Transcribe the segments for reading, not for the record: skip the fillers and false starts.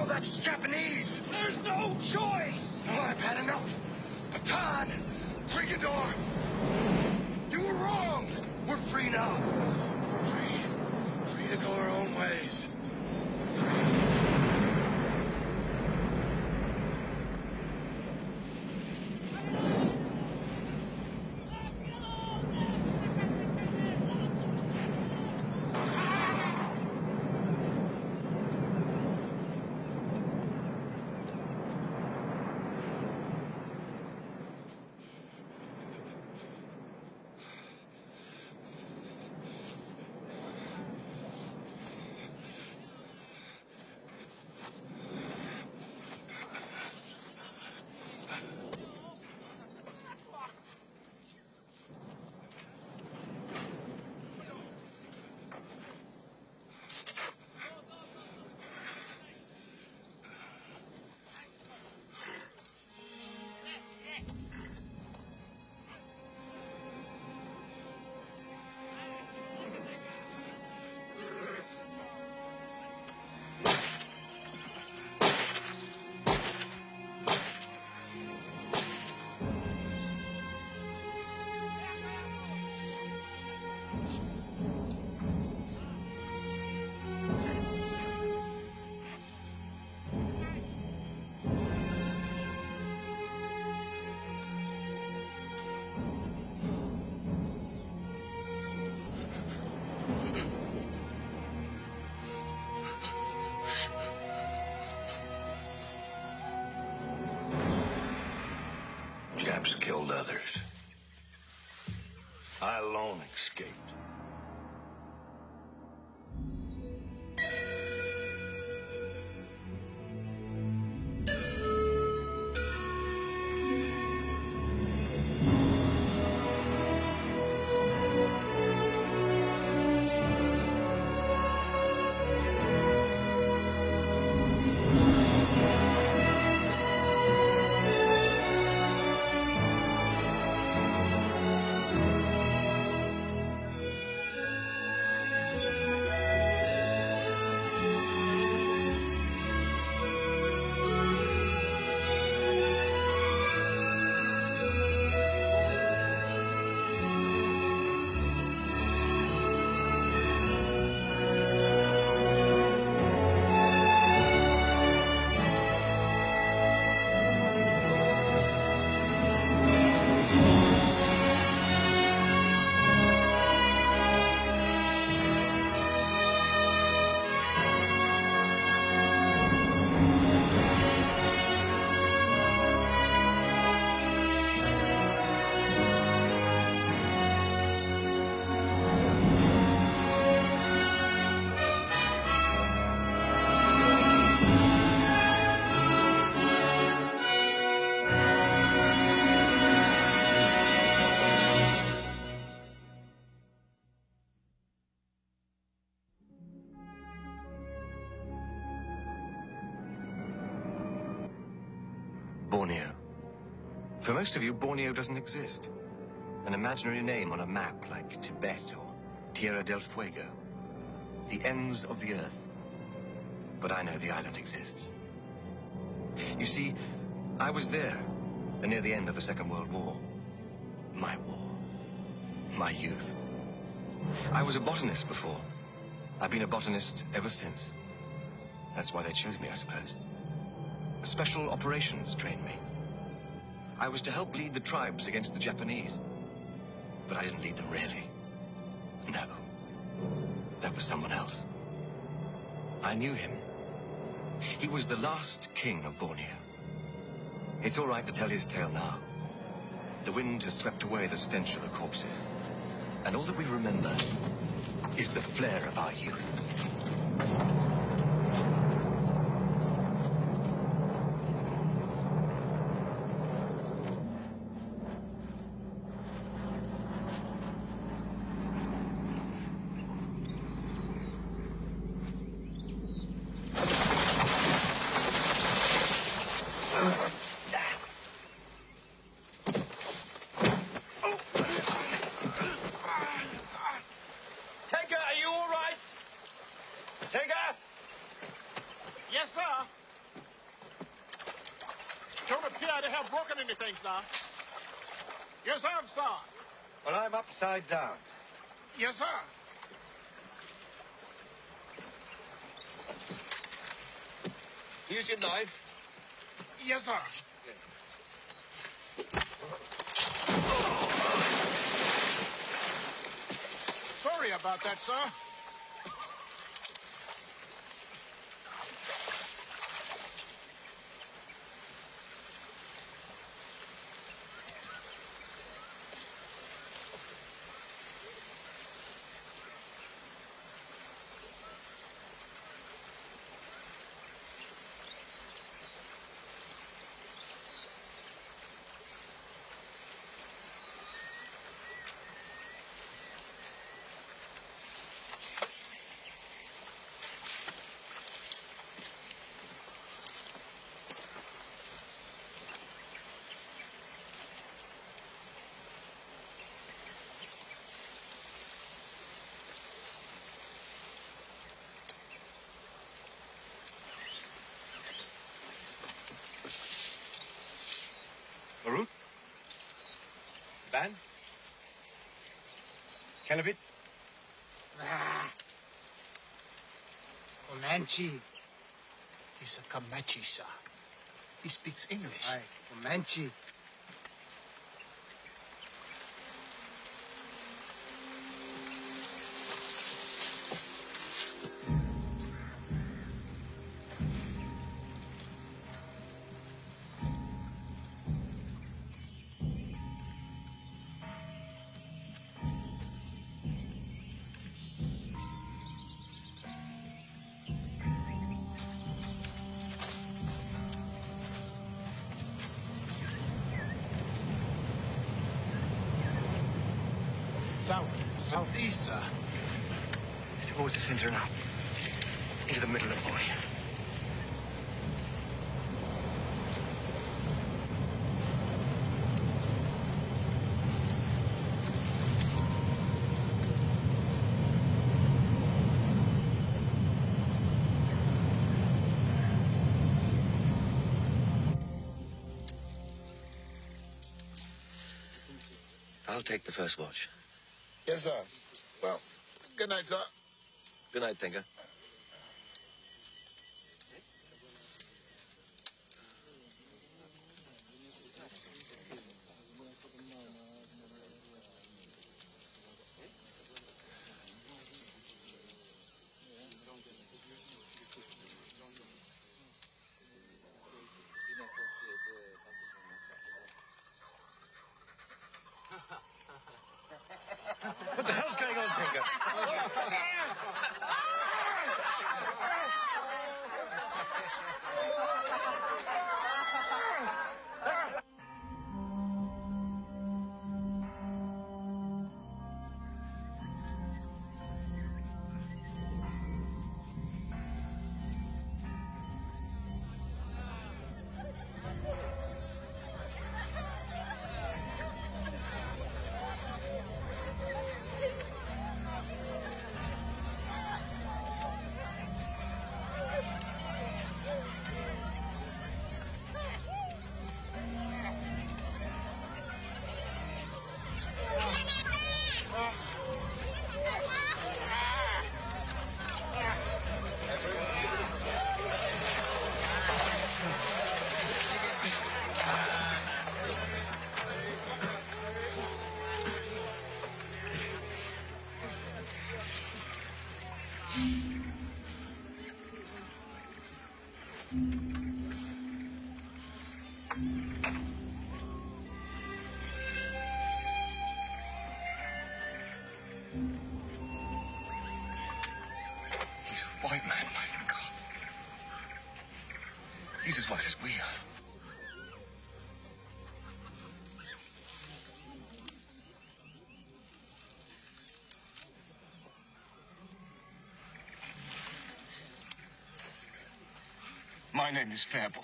No, that's Japanese. There's no choice. Oh, I've had enough. Baton, Brigador. You were wrong. We're free now. We're free. Free to go our own ways. We're free. Japs killed others. I alone escaped. Borneo. For most of you, Borneo doesn't exist. An imaginary name on a map like Tibet or Tierra del Fuego. The ends of the earth. But I know the island exists. You see, I was there, near the end of the Second World War. My war. My youth. I was a botanist before. I've been a botanist ever since. That's why they chose me, I suppose. Special operations trained me. I was to help lead the tribes against the Japanese. But I didn't lead them really. No. That was someone else. I knew him. He was the last king of Borneo. It's all right to tell his tale now. The wind has swept away the stench of the corpses. And all that we remember is the flare of our youth. Yes, sir. Don't appear to have broken anything, sir. Yes, sir. Well, I'm upside down. Yes, sir. Use your knife. Yes, sir. Sorry about that, sir. Maroon? Ban? Kelevit? Comanche. He's a Comanche, sir. He speaks English. Aye, Comanche. Southeast, sir. Towards the center and up. Into the middle of Borneo. I'll take the first watch. Yes, sir. Well, good night, sir. Good night, Tinker. What the hell's going on, Tinker? He's a white man fighting God. He's as white as we are. My name is Fairborn.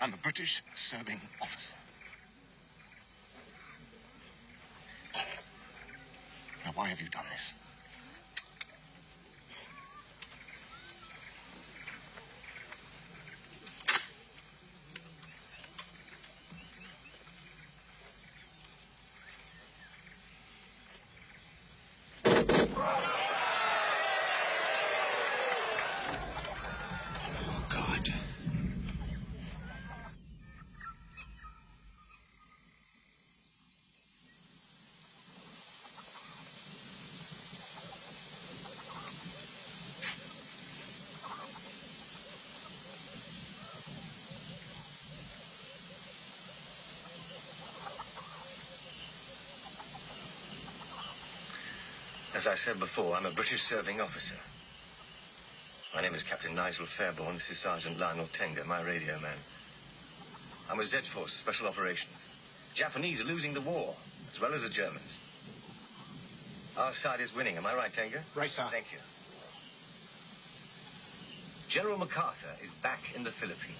I'm a British serving officer. Now, why have you done this? As I said before, I'm a British serving officer. My name is Captain Nigel Fairborn. This is Sergeant Lionel Tenga, my radio man. I'm with Z-Force, Special Operations. Japanese are losing the war, as well as the Germans. Our side is winning, am I right, Tenga? Right, sir. Thank you. General MacArthur is back in the Philippines.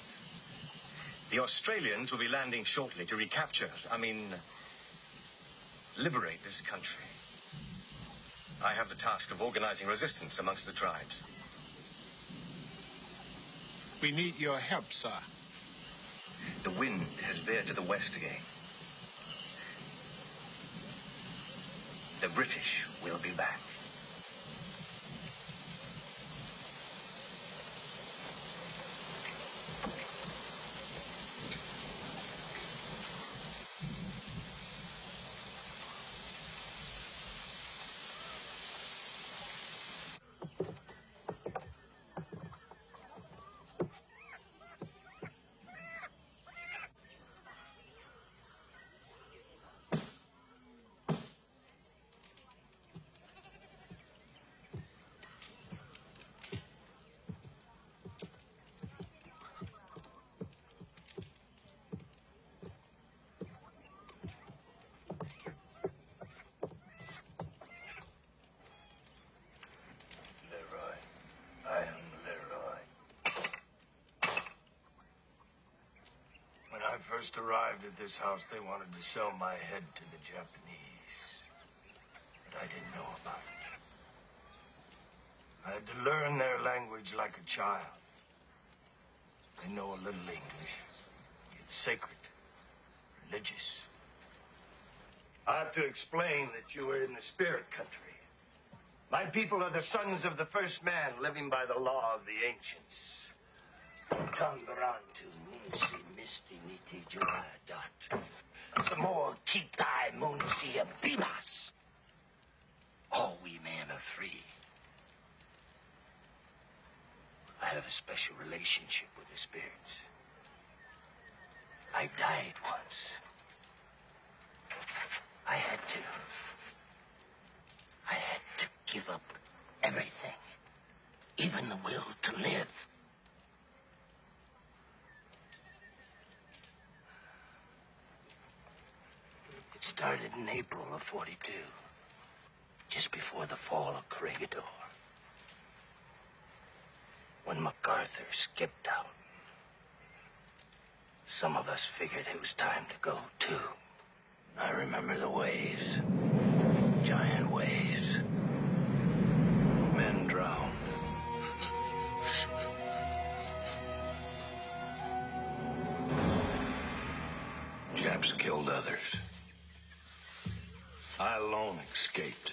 The Australians will be landing shortly to recapture, liberate this country. I have the task of organizing resistance amongst the tribes. We need your help, sir. The wind has veered to the west again. The British will be back. First arrived at this house, they wanted to sell my head to the Japanese. But I didn't know about it. I had to learn their language like a child. They know a little English. It's sacred, religious. I have to explain that you are in the spirit country. My people are the sons of the first man living by the law of the ancients. Tambarantu Munsi Misti Niti Juradat. Samo Kitai Munsi Abimas. All we men are free. I have a special relationship with the spirits. I died once. I had to give up everything, even the will to live. It started in April of '42, just before the fall of Corregidor, when MacArthur skipped out. Some of us figured it was time to go, too. I remember the waves. Giant waves. Men drowned. Japs killed others. I alone escaped.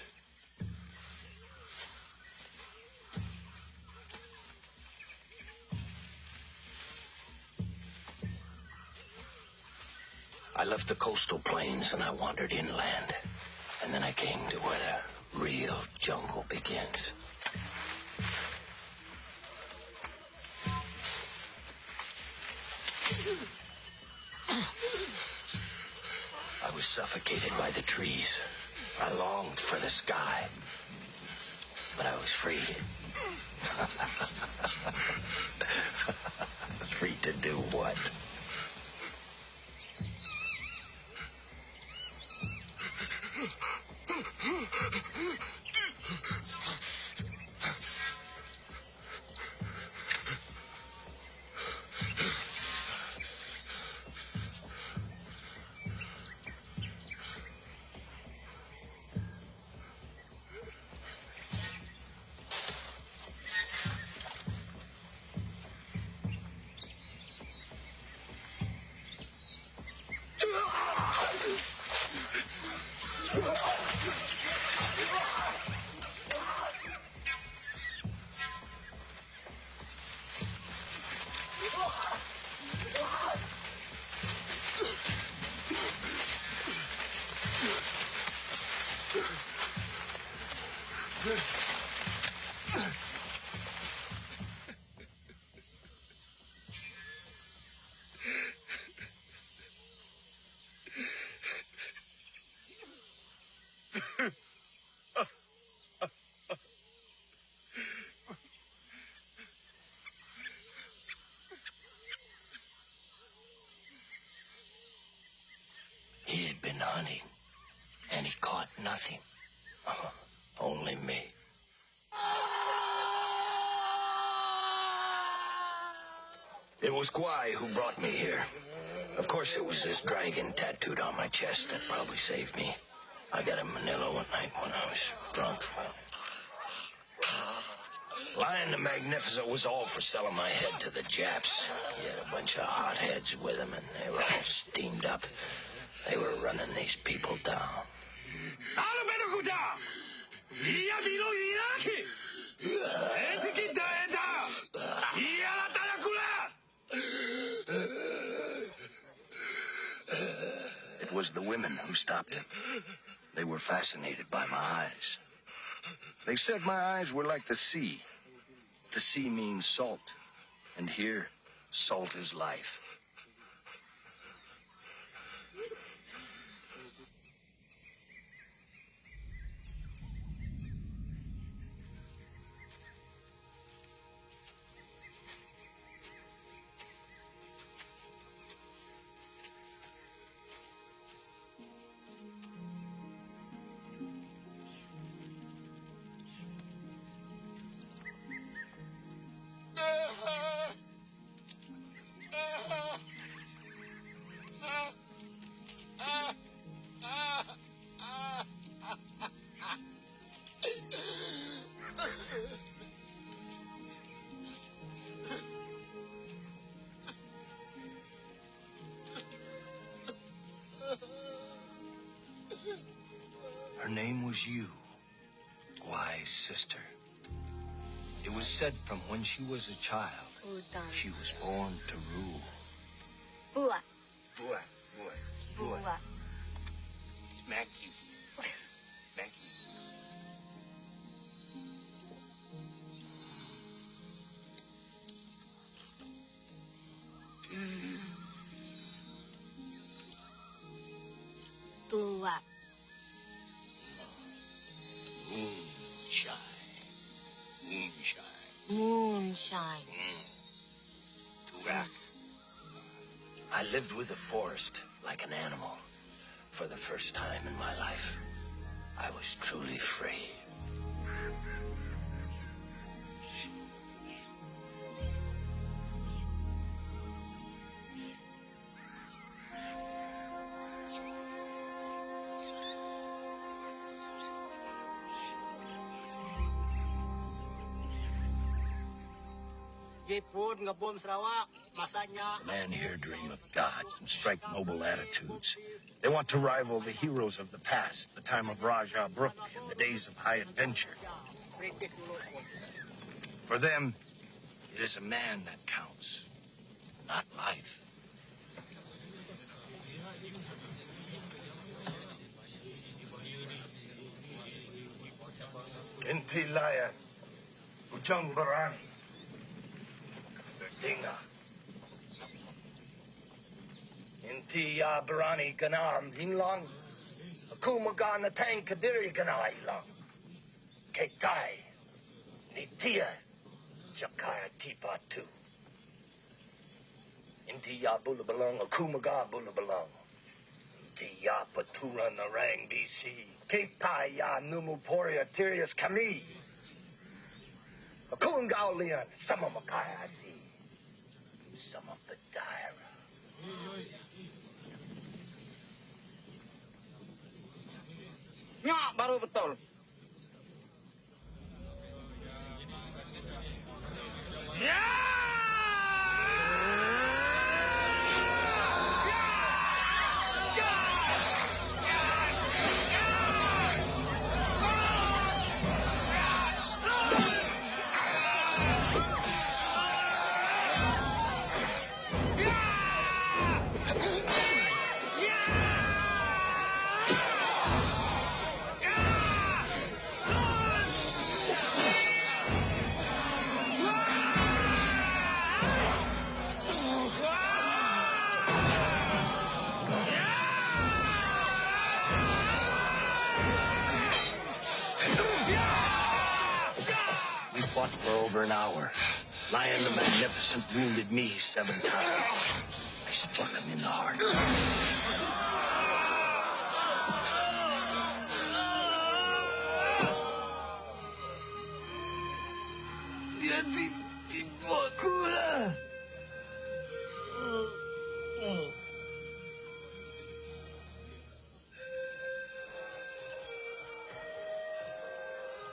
I left the coastal plains and I wandered inland. And then I came to where the real jungle begins. I was suffocated by the trees. I longed for the sky. But I was free. Free to do what? nothing. Only me. It was Guai who brought me here. Of course, it was this dragon tattooed on my chest that probably saved me. I got in Manila one night when I was drunk. Lion the Magnificent was all for selling my head to the Japs. He had a bunch of hotheads with him, and they were all steamed up. They were running these people down. It was the women who stopped him. They were fascinated by my eyes. They said my eyes were like the sea. The sea means salt, and here, salt is life. Her name was Yu, Guai's sister. It was said from when she was a child, she was born to rule. Bua. Bua, bua, bua. Bua. Smack you. Smack you. Tua. Moonshine. Moonshine. Moonshine. Turak. I lived with the forest like an animal. For the first time in my life, I was truly free. The men here dream of gods and strike noble attitudes. They want to rival the heroes of the past, the time of Raja Brook and the days of high adventure. For them, it is a man that counts, not life. Inti Laya, Ujang Barani, Dinga. Inti ya Barani Ganam Hinlang, Akumagan Tang Kadiri Ganai Lang, Kekai, Nitia, Jakaya Tipa Tu. Inti ya Bulabalong, Akumaga Bulabalong. Inti ya Patura Narang BC, Kepai ya Numuporia Tirius Kami. Akungao Leon, some of Makai I see. Some of the Daira. Ya, baru betul. Fought for over an hour. Lion the Magnificent wounded me 7 times. I struck him in the heart.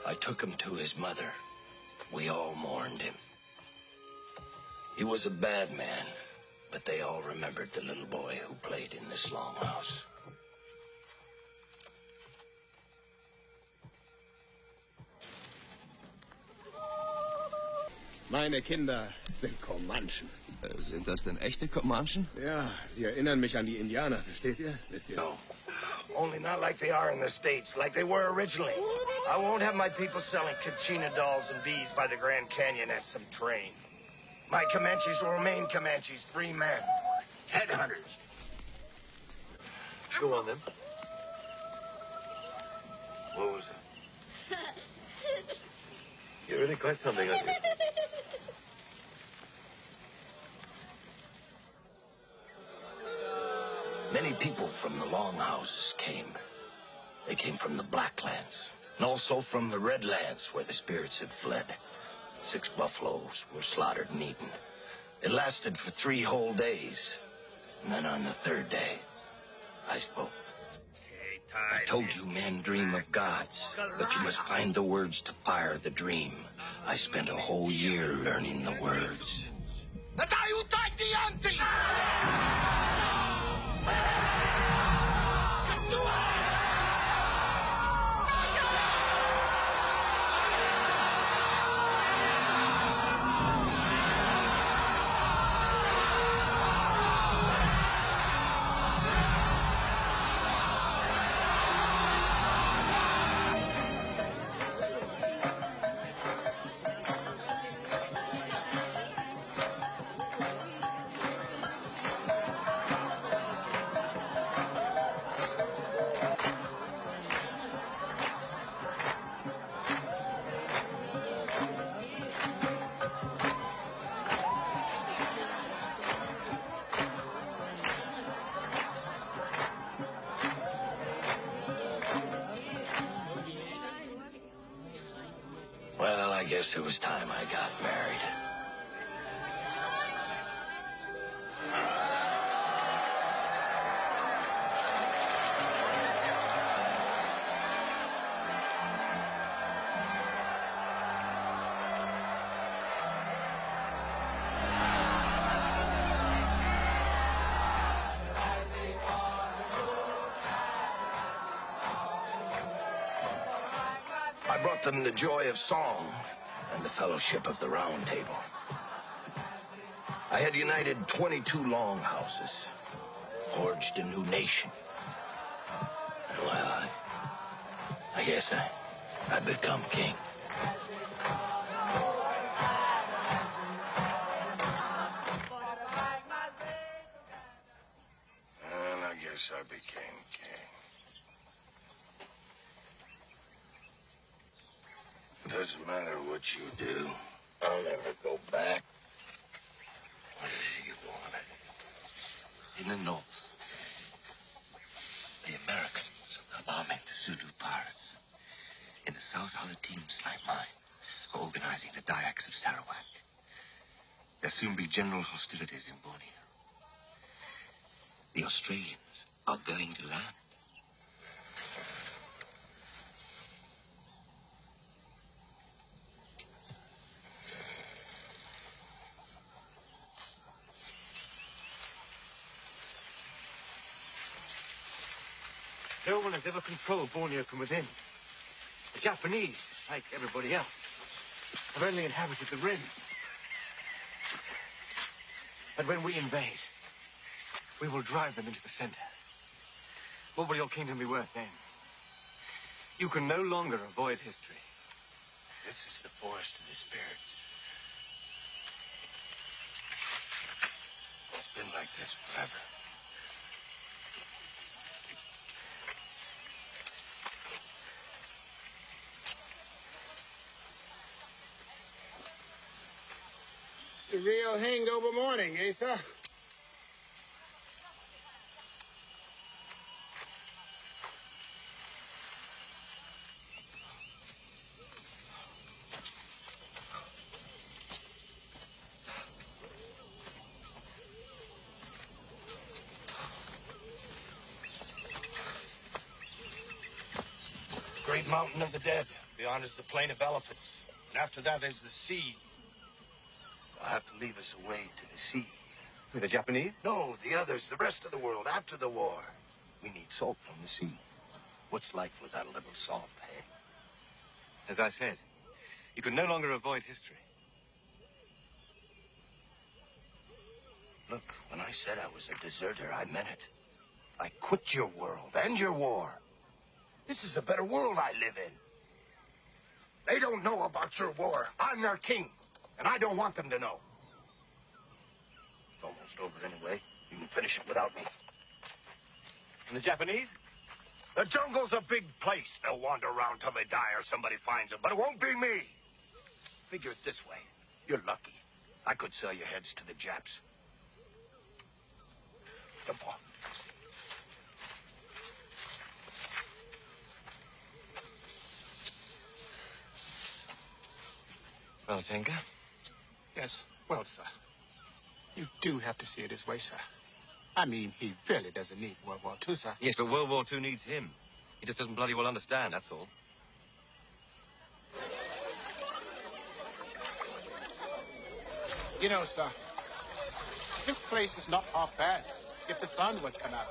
I took him to his mother. We all mourned him. He was a bad man, but they all remembered the little boy who played in this longhouse. Meine Kinder sind Comanchen. Sind das denn echte Comanchen? Ja, sie erinnern mich an die Indianer, versteht ihr? Wisst ihr? No. Only not like they are in the States, like they were originally. I won't have my people selling Kachina dolls and bees by the Grand Canyon at some train. My Comanches will remain Comanches, free men. Headhunters. Go on, then. What was it? You're really quite something, aren't you? Many people from the longhouses came. They came from the Blacklands, and also from the Redlands, where the spirits had fled. 6 buffaloes were slaughtered and eaten. It lasted for 3 whole days. And then on the 3rd day, I spoke. I told you men dream of gods, but you must find the words to fire the dream. I spent a whole year learning the words. Well, I guess it was time I got married. I brought them the joy of song and the fellowship of the Round Table. I had united 22 longhouses, forged a new nation. And well, I guess I become king. And I guess I became king. Doesn't matter what you do, I'll never go back. Where you want it? In the north, the Americans are bombing the Zulu pirates. In the south, other teams like mine are organizing the Dayaks of Sarawak. There'll soon be general hostilities in Borneo. The Australians are going to land. No one has ever controlled Borneo from within. The Japanese, like everybody else, have only inhabited the rim. But when we invade, we will drive them into the center. What will your kingdom be worth then? You can no longer avoid history. This is the forest of the spirits. It's been like this forever. It's a real hangover morning, eh, sir? Mountain of the Dead. Beyond is the Plain of Elephants. And after that is the sea. I'll have to leave us away to the sea. With the Japanese? No, the others, the rest of the world, after the war. We need salt from the sea. What's life without a little salt, eh? As I said, you can no longer avoid history. Look, when I said I was a deserter, I meant it. I quit your world and your war. This is a better world I live in. They don't know about your war. I'm their king, and I don't want them to know. It's almost over anyway. You can finish it without me. And the Japanese? The jungle's a big place. They'll wander around till they die or somebody finds them, but it won't be me. Figure it this way. You're lucky. I could sell your heads to the Japs. Come on. Well, Tenka? Yes, well, sir. You do have to see it his way, sir. I mean, he really doesn't need World War II, sir. Yes, but World War II needs him. He just doesn't bloody well understand, that's all. You know, sir, this place is not half bad if the sun would come out.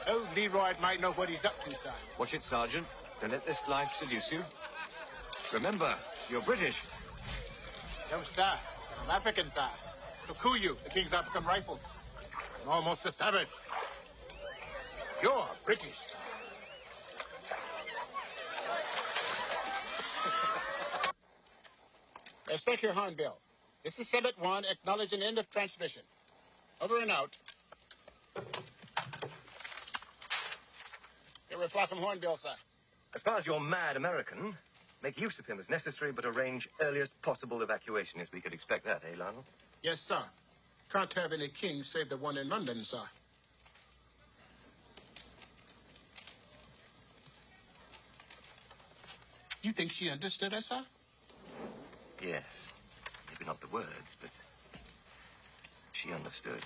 Old Leroy might know what he's up to, sir. Watch it, Sergeant. Don't let this life seduce you. Remember, you're British. No, sir. I'm African, sir. Kikuyu, the King's African Rifles. I'm almost a savage. You're British, sir. Yes, thank you, Hornbill. This is Summit 1, acknowledging end of transmission. Over and out. Your reply from Hornbill, sir. As far as your mad American, make use of him as necessary, but arrange earliest possible evacuation. Yes, we could expect that, eh, Lionel? Yes, sir. Can't have any kings save the one in London, sir. You think she understood us, sir? Yes. Maybe not the words, but she understood.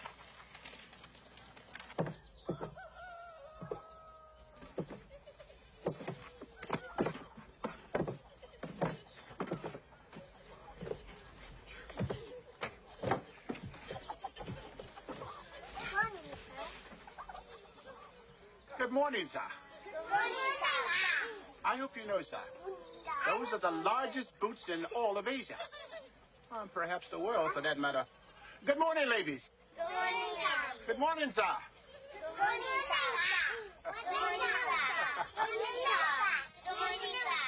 Good morning, sir. Good morning, sir. I hope you know, sir, those are the largest boots in all of Asia. And perhaps the world, for that matter. Good morning, ladies. Good morning, sir. Good morning, sir. Good morning, sir. Good morning, sir. Good morning, sir. Good morning, sir.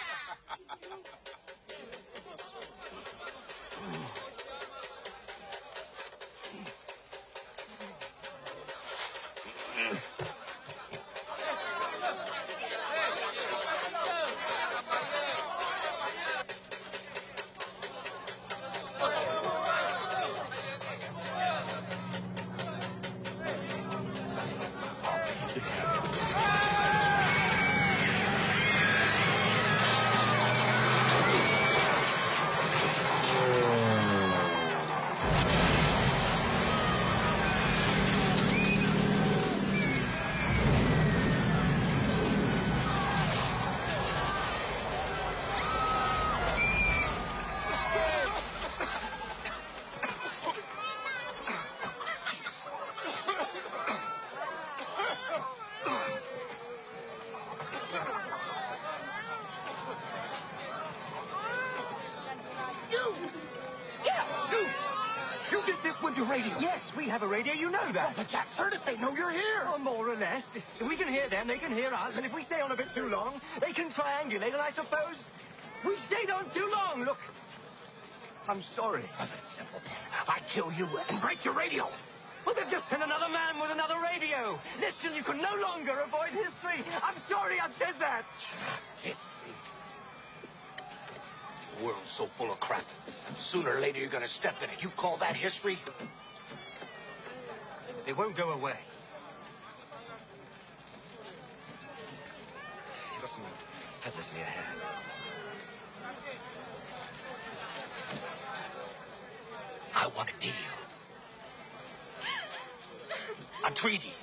Radio. Yes, we have a radio, you know that. Well, the chaps heard it, they know you're here. Well, more or less. If we can hear them, they can hear us, and if we stay on a bit too long, they can triangulate, and I suppose we stayed on too long. Look, I'm sorry. I'm a simpleton. I'd kill you and break your radio. Well, then just send another man with another radio. Listen, you can no longer avoid history. I'm sorry I've said that. History. The world's so full of crap. Sooner or later, you're gonna step in it. You call that history? It won't go away. You've got some feathers in your hair. I want a deal. A treaty.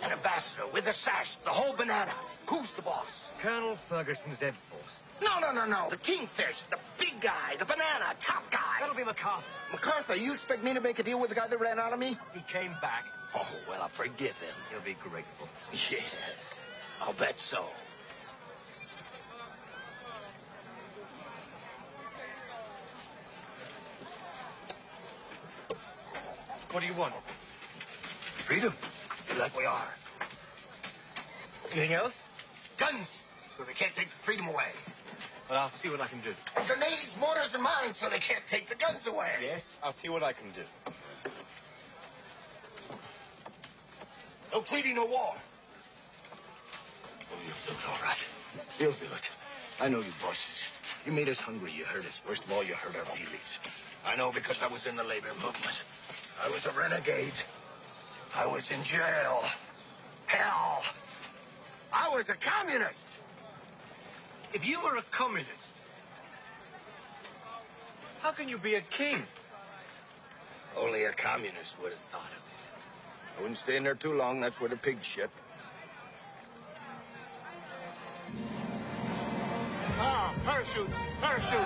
And a ambassador with the sash, the whole banana. Who's the boss? Colonel Ferguson's Ed Force. No. The kingfish, the big guy, the banana, top guy. That'll be MacArthur. MacArthur, you expect me to make a deal with the guy that ran out of me? He came back. Oh, well, I'll forgive him. He'll be grateful. Yes, I'll bet so. What do you want? Freedom, like we are. Anything else? Guns, so they can't take the freedom away. Well, I'll see what I can do. Grenades, mortars, and mines, so they can't take the guns away. Yes, I'll see what I can do. No treaty, no war. Oh, you'll do it, all right. You'll do it. I know you bosses. You made us hungry, you hurt us. Worst of all, you hurt our feelings. I know because I was in the labor movement. I was a renegade. I was in jail. Hell. I was a communist. If you were a communist, how can you be a king? Only a communist would have thought of it. I wouldn't stay in there too long. That's where the pigs shit. Ah, parachute, parachute.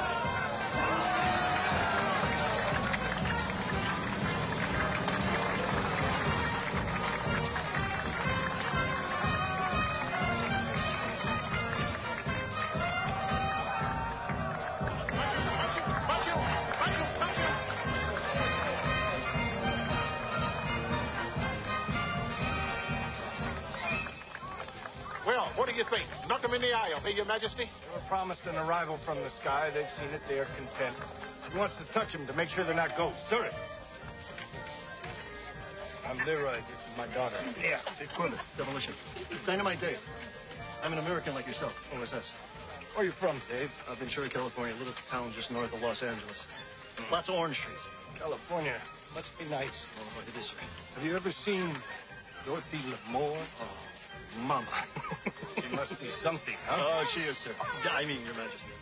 Well, what do you think? Knock them in the aisle, hey, Your Majesty? They were promised an arrival from the sky. They've seen it. They are content. He wants to touch them to make sure they're not ghosts. Hurry. I'm Leroy. This is my daughter. Yeah. Dave Quillen, Demolition. Dynamite Dave. I'm an American like yourself. OSS. Where are you from, Dave? Ventura, California, a little town just north of Los Angeles. Lots of orange trees. California. Must be nice. Oh, it is, sir. Have you ever seen Dorothy L'Amour? Oh, Mama. She must be something, huh? Oh, she is, sir. I mean, Your Majesty.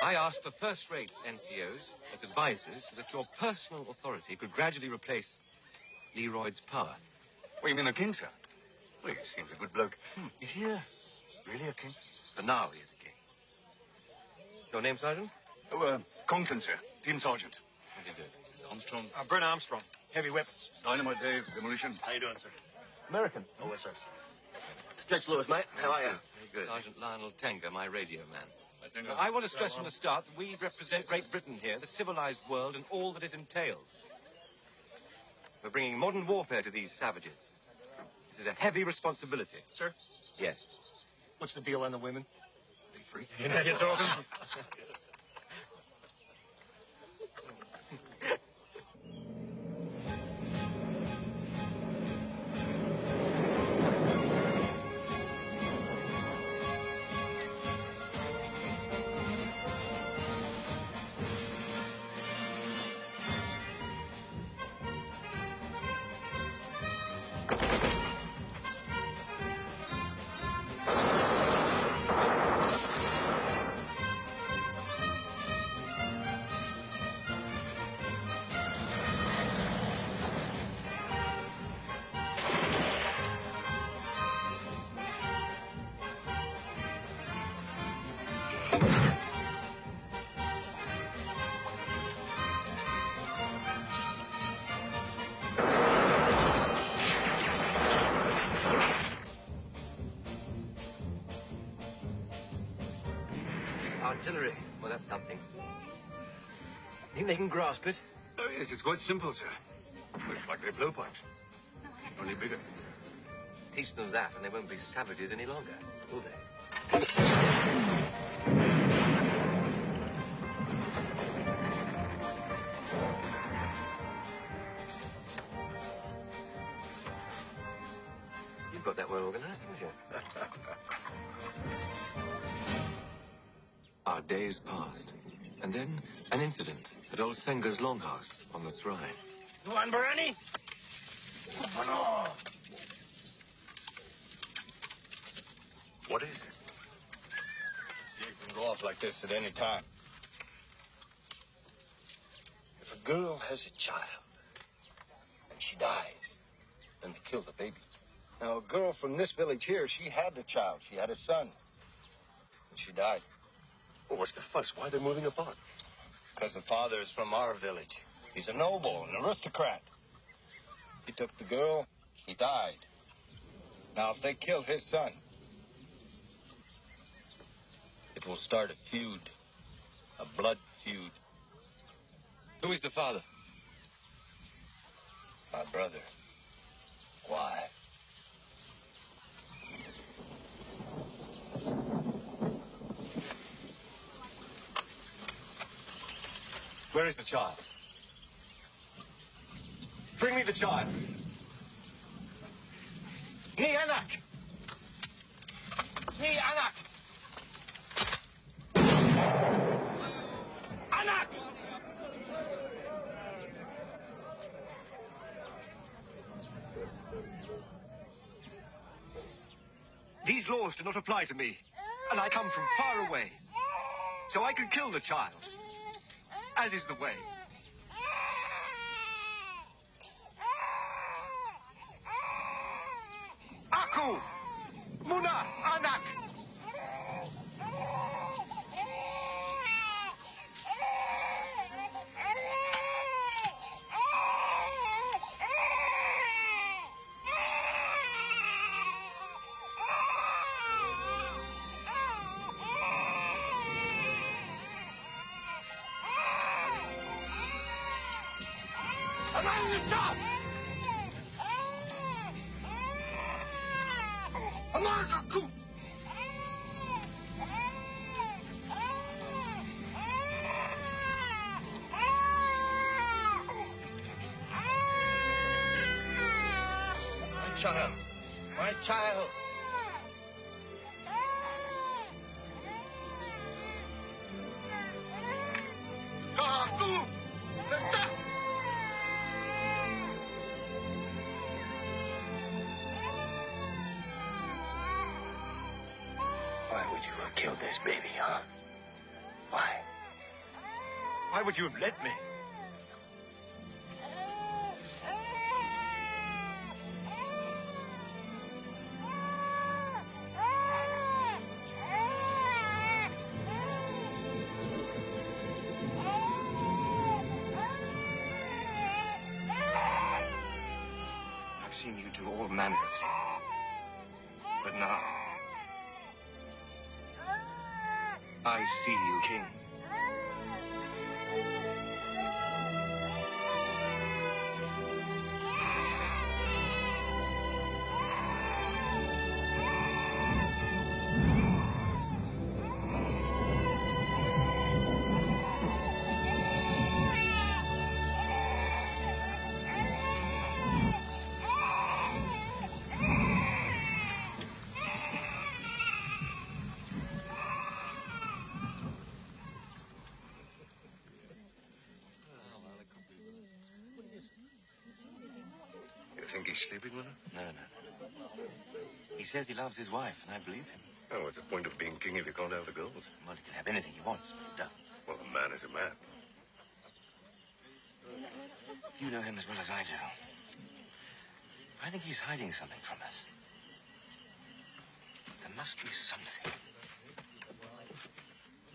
I asked for first-rate NCOs as advisors so that your personal authority could gradually replace Leroyd's power. What, you mean the king, sir? Well, he seems a good bloke. Is he really a king? For now, he is a king. Your name, Sergeant? Oh, Conklin, sir. Team sergeant. What do you do? Armstrong. Brent Armstrong. Heavy weapons. Dynamite Dave. Demolition. How you doing, sir? American. OSS. Stretch Lewis, mate. How are you? Very good. Sergeant Lionel Tenga, my radio man. I think I want to stress from the start that we represent Great Britain here, the civilized world, and all that it entails. We're bringing modern warfare to these savages. This is a heavy responsibility. Sir? Yes. What's the deal on the women? They free? You know you're talking? Artillery. Well, that's something. Think they can grasp it? Oh, yes, it's quite simple, sir. Looks like they're blowpipes. Only bigger. Teach them that, and they won't be savages any longer, will they? You've got that well organized, haven't you? Our days passed, and then an incident at old Senga's longhouse on the Thrine. You want biryani? Oh, no. What is it? See, it can go off like this at any time. If a girl has a child and she dies, Then they killed the baby. Now, a girl from this village here, she had the child. She had a son. And she died. Well, what's the fuss? Why are they moving apart? Because the father is from our village. He's a noble, an aristocrat. He took the girl, he died. Now, if they kill his son, it will start a feud. A blood feud. Who is the father? My brother. Why? Where is the child? Bring me the child. Ni anak! Ni anak! Anak! These laws do not apply to me, and I come from far away. So I could kill the child, as is the way. Aku! Muna! Anak! Child. My child. Why would you have killed this baby, huh? Why? Why would you have let me? I've seen you do all manner of things. But now, I see you, King. Think he's sleeping with her? No. He says he loves his wife, and I believe him. Oh, what's the point of being king if you can't have the girls? Well, he can have anything he wants, but he doesn't. Well, a man is a man. You know him as well as I do. I think he's hiding something from us. There must be something.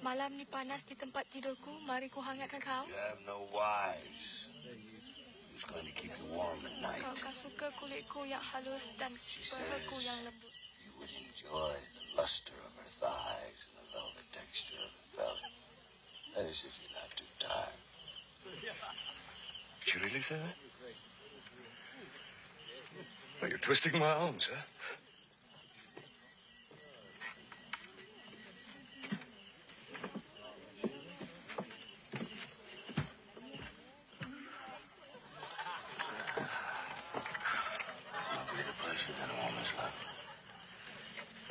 Malam ni panas di tempat tidurku. Mari ku hangatkan kau. You have no wives. Who's going to keep you warm at night? Kau kan suka kulitku yang halus dan pehaku yang lembut. You would enjoy the luster of her thighs and the velvet texture of the velvet. That is if you're not too tired. Did you really say that? Well, you're twisting my arms, huh?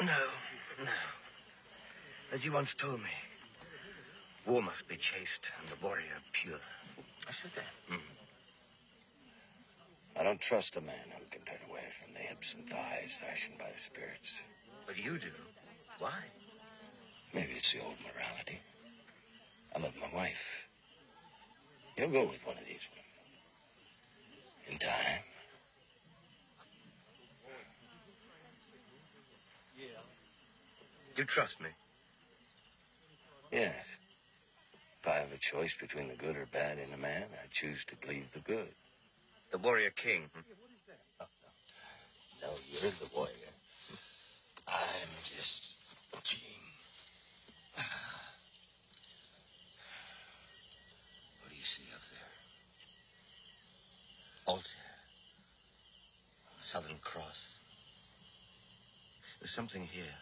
No. As you once told me, war must be chaste and the warrior pure. I said that. I don't trust a man who can turn away from the hips and thighs fashioned by the spirits. But you do. Why? Maybe it's the old morality. I love my wife. You'll go with one of these women. In time. You trust me? Yes. If I have a choice between the good or bad in a man, I choose to believe the good. The warrior king. No, you're the warrior. I'm just the king. What do you see up there? Altair. The Southern Cross. There's something here.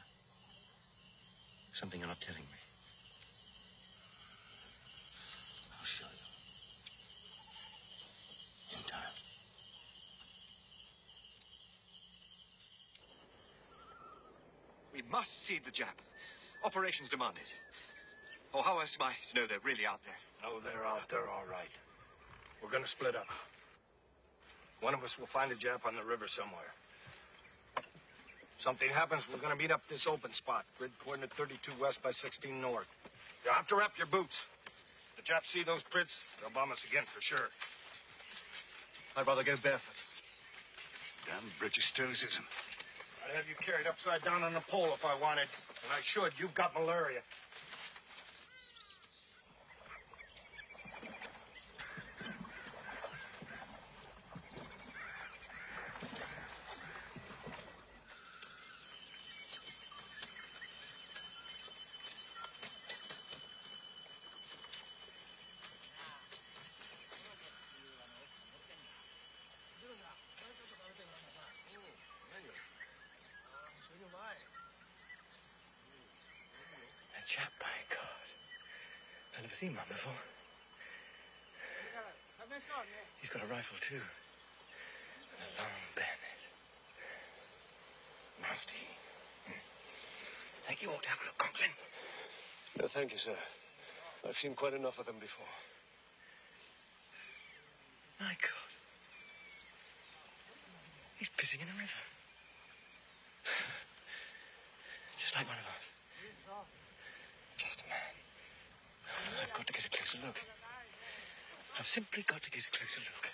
Something you're not telling me. I'll show you. In time. We must see the Jap. Operations demand it. Or how else am I to know they're really out there? No, they're out there, all right. We're gonna split up. One of us will find a Jap on the river somewhere. Something happens, we're gonna meet up this open spot. Grid coordinate 32 west by 16 north. You'll have to wrap your boots. The Japs see those prints, they'll bomb us again for sure. I'd rather go barefoot. Damn British stoicism. I'd have you carried upside down on a pole if I wanted. And I should. You've got malaria. A Jap, by God. I've never seen one before. He's got a rifle, too. And a long bayonet. Nasty. Think you ought to have a look, Conklin. No, thank you, sir. I've seen quite enough of them before. My God. He's pissing in the river. Just like one of us. Just a man. I've got to get a closer look. I've simply got to get a closer look.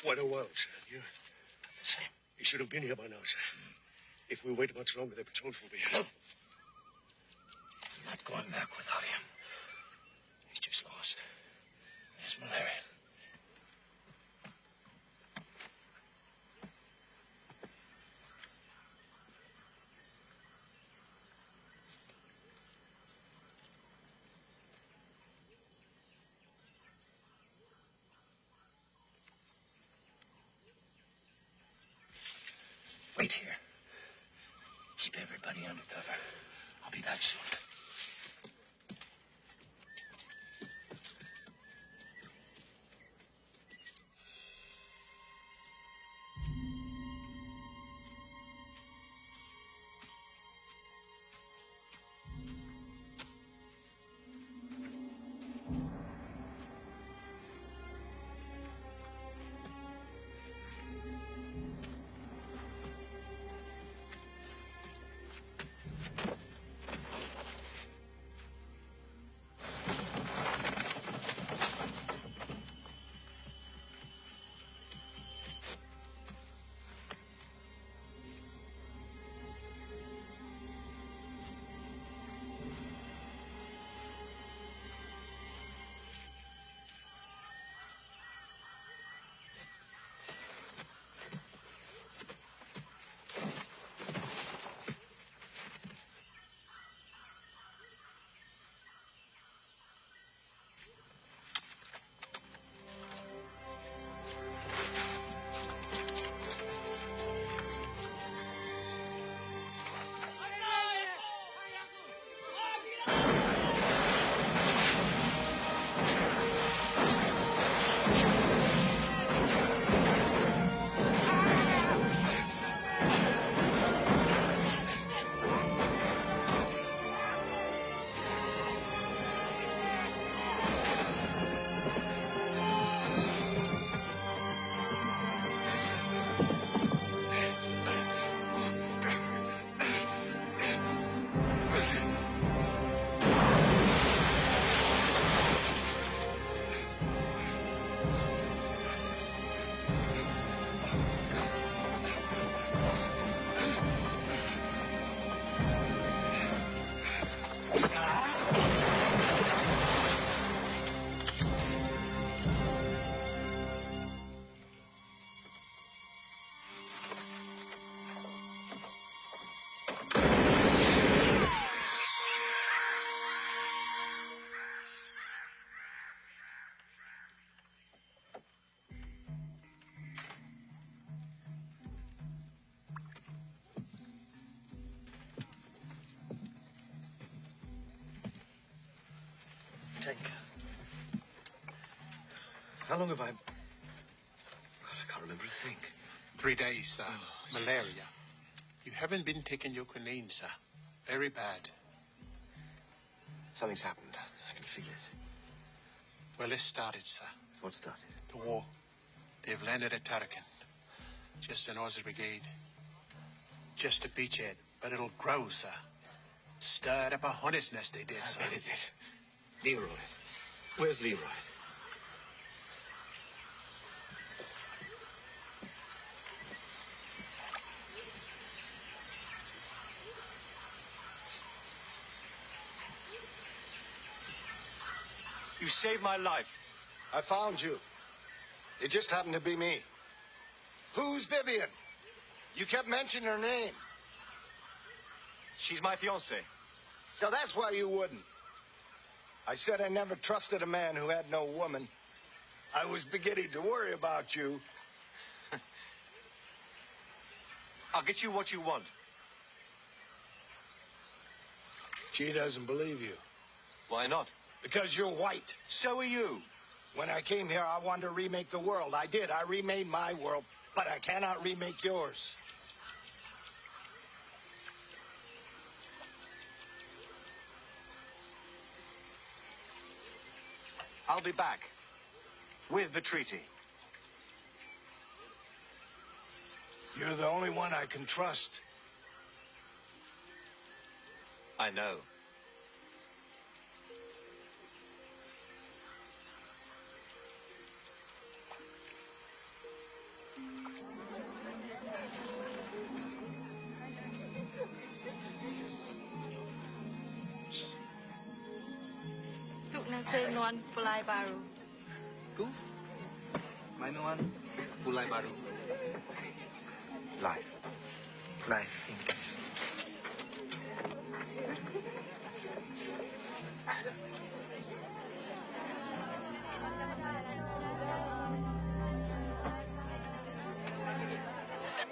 Quite a while, sir. You should have been here by now, sir. If we wait much longer, the patrols will be here. I'm not going back without him. He's just lost. There's malaria. Wait here. Keep everybody under cover. I'll be back soon. How long have I... God, I can't remember a thing. 3 days, sir. Malaria. You haven't been taking your quinine, sir. Very bad. Something's happened. I can feel it. Well, it started, sir. What started? The war. They've landed at Tarakan. Just an Aussie brigade. Just a beachhead, but it'll grow, sir. Stirred up a hornet's nest, they did, sir. It did. Leroy. Where's Leroy? You saved my life. I found you. It just happened to be me. Who's Vivian? You kept mentioning her name. She's my fiancée. So that's why you wouldn't. I said I never trusted a man who had no woman. I was beginning to worry about you. I'll get you what you want. She doesn't believe you. Why not? Because you're white. So are you. When I came here, I wanted to remake the world. I did. I remade my world, but I cannot remake yours. I'll be back. With the treaty. You're the only one I can trust. I know. Nuan Pulai Baru. Ku? Mainuan Pulai Baru. Life. Life English.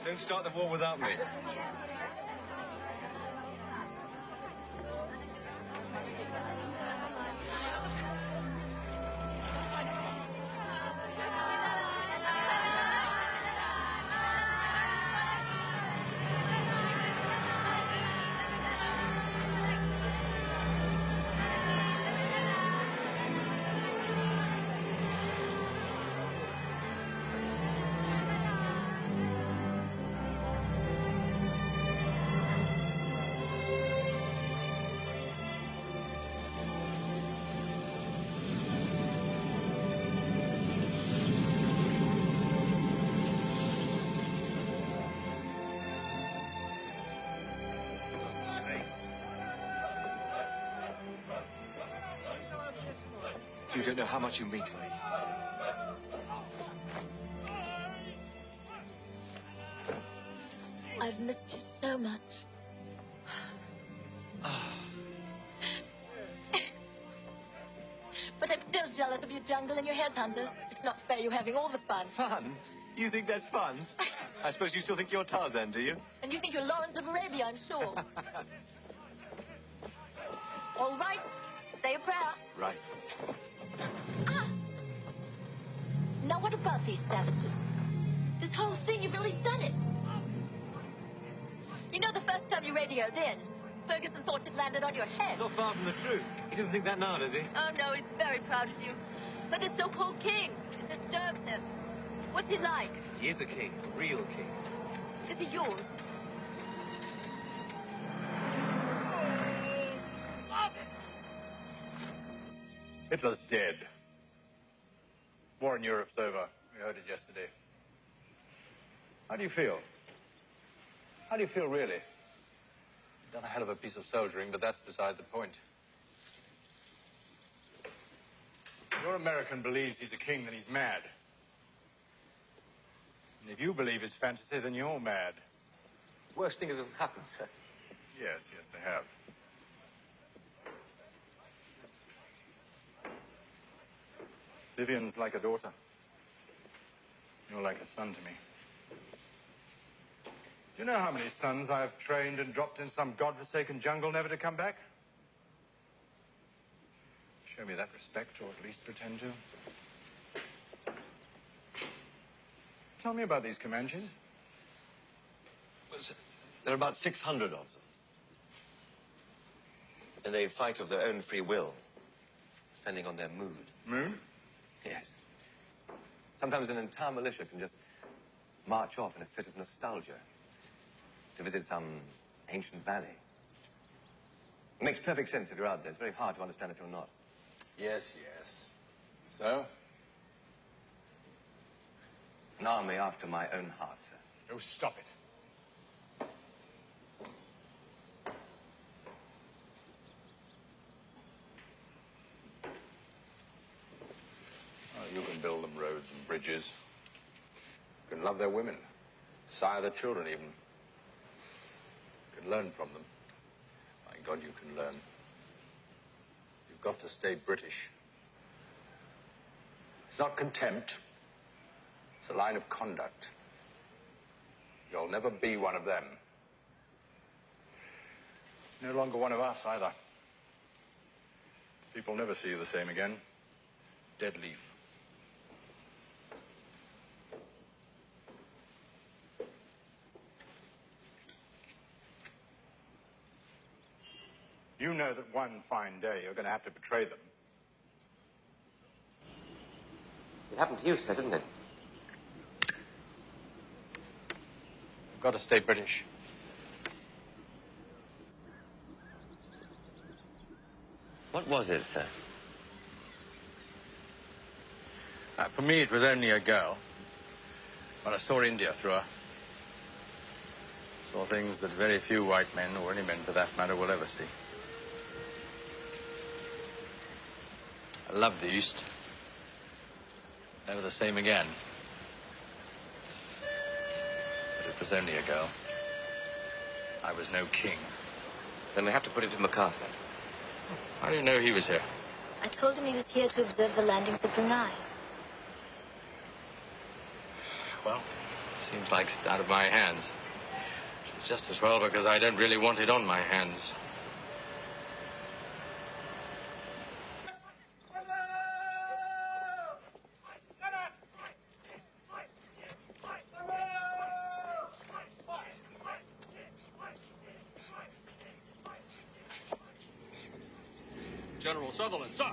Don't start the war without me. You don't know how much you mean to me. I've missed you so much. But I'm still jealous of your jungle and your headhunters. It's not fair you having all the fun. Fun? You think that's fun? I suppose you still think you're Tarzan, do you? And you think you're Lawrence of Arabia, I'm sure. All right. Say a prayer. Right. Ah! Now what about these savages? This whole thing, you've really done it. You know the first time you radioed in, Ferguson thought it landed on your head. It's not far from the truth. He doesn't think that now, does he? Oh, no, he's very proud of you. But the so-called king, it disturbs him. What's he like? He is a king, a real king. Is he yours? Hitler's dead. War in Europe's over. We heard it yesterday. How do you feel? How do you feel, really? You've done a hell of a piece of soldiering, but that's beside the point. Your American believes he's a king, then he's mad. And if you believe it's fantasy, then you're mad. Worst thing has happened, sir. Yes, they have. Vivian's like a daughter. You're like a son to me. Do you know how many sons I've trained and dropped in some godforsaken jungle never to come back? Show me that respect, or at least pretend to. Tell me about these Comanches. Well, there are about 600 of them. And they fight of their own free will, depending on their mood. Mood? Yes. Sometimes an entire militia can just march off in a fit of nostalgia to visit some ancient valley. It makes perfect sense if you're out there. It's very hard to understand if you're not. Yes, yes. So? An army after my own heart, sir. Oh, stop it. Oh, you can build them roads and bridges. You can love their women, sire their children even. You can learn from them. My God, you can learn. You've got to stay British. It's not contempt. It's a line of conduct. You'll never be one of them. No longer one of us, either. People never see you the same again. Dead leaf. You know that one fine day you're going to have to betray them. It happened to you, sir, didn't it? You've got to stay British. What was it, sir? For me, it was only a girl. But I saw India through her. Saw things that very few white men, or any men for that matter, will ever see. I loved the East. Never the same again. But it was only a girl. I was no king. Then we have to put it to MacArthur. How do you know he was here? I told him he was here to observe the landings at Brunei. Well, seems like it's out of my hands. It's just as well because I don't really want it on my hands. General Sutherland, sir.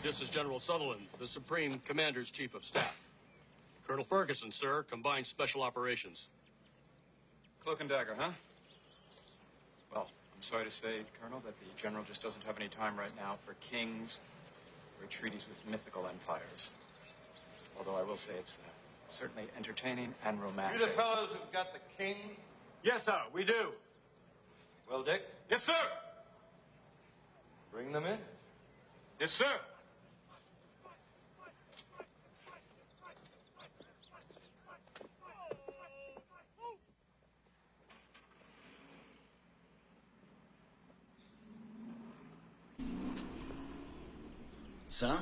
This is General Sutherland, the Supreme Commander's Chief of Staff. Colonel Ferguson, sir, Combined Special Operations. Cloak and dagger, huh? Well, I'm sorry to say, Colonel, that the General just doesn't have any time right now for kings or treaties with mythical empires. Although I will say it's certainly entertaining and romantic. You the fellows who've got the king? Yes, sir, we do. Well, Dick? Yes, sir. Bring them in. Yes, sir. Sir?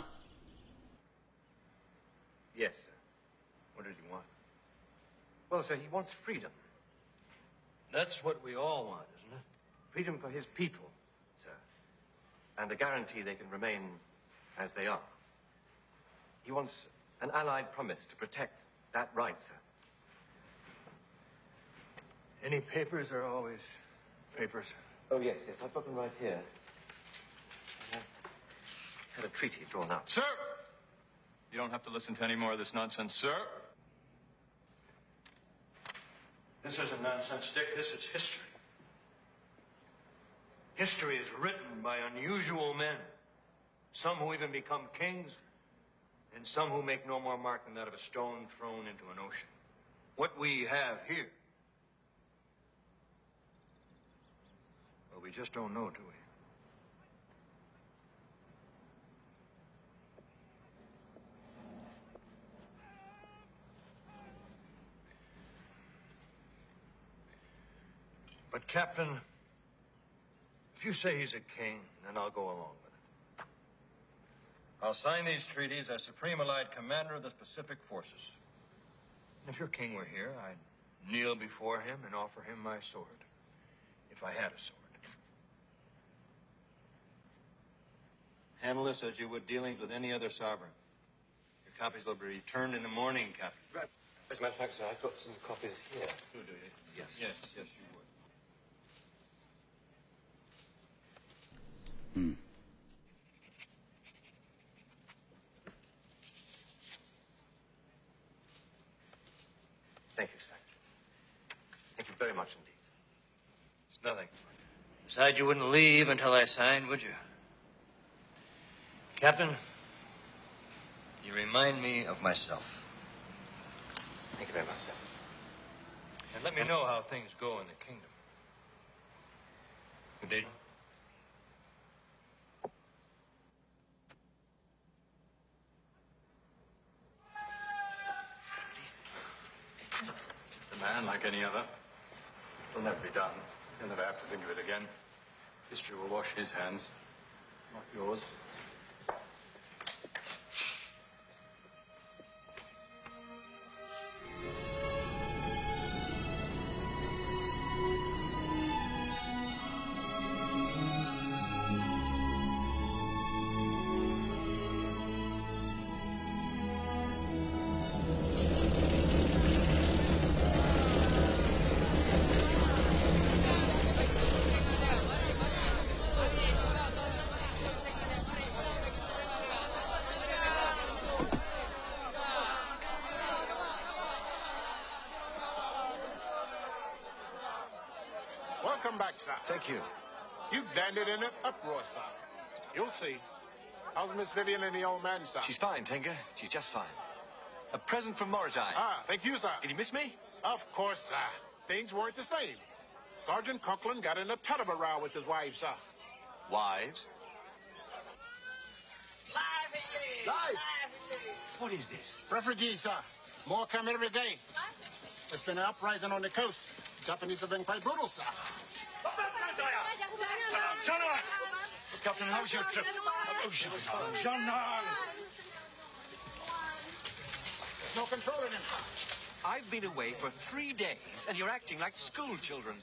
Yes, sir. What did he want? Well, sir, he wants freedom. That's what we all want, isn't it? Freedom for his people, sir. And a guarantee they can remain as they are. He wants an allied promise to protect that right, sir. Any papers are always papers. Oh, yes, yes, I've got them right here. I had a treaty drawn up. Sir! You don't have to listen to any more of this nonsense, sir. This isn't nonsense, Dick. This is history. History is written by unusual men. Some who even become kings, and some who make no more mark than that of a stone thrown into an ocean. What we have here, well, we just don't know, do we? But, Captain, if you say he's a king, then I'll go along with it. I'll sign these treaties as Supreme Allied Commander of the Pacific Forces. If your king were here, I'd kneel before him and offer him my sword. If I had a sword. Handle this as you would dealings with any other sovereign. Your copies will be returned in the morning, Captain. Right. As a matter of fact, sir, I've got some copies here. Do you? Yes. Yes, you would. Thank you, sir. Thank you very much indeed. It's nothing. Besides, you wouldn't leave until I signed, would you? Captain, you remind me of myself. Thank you very much, sir. And let me know how things go in the kingdom. Good day. Just a man like any other. It'll never be done. He'll never have to think of it again. History will wash his hands, not yours. Welcome back, sir. Thank you. You landed in an uproar, sir. You'll see. How's Miss Vivian and the old man, sir? She's fine, Tinker. She's just fine. A present from Mauritine. Ah, thank you, sir. Did you miss me? Of course, sir. Things weren't the same. Sergeant Conklin got in a ton of a row with his wife, sir. Wives? Live! What is this? Refugees, sir. More come every day. There's been an uprising on the coast. Japanese have been quite brutal, sir. Captain, how's your trip? John! No controlling him, sir. I've been away for 3 days, and you're acting like school children.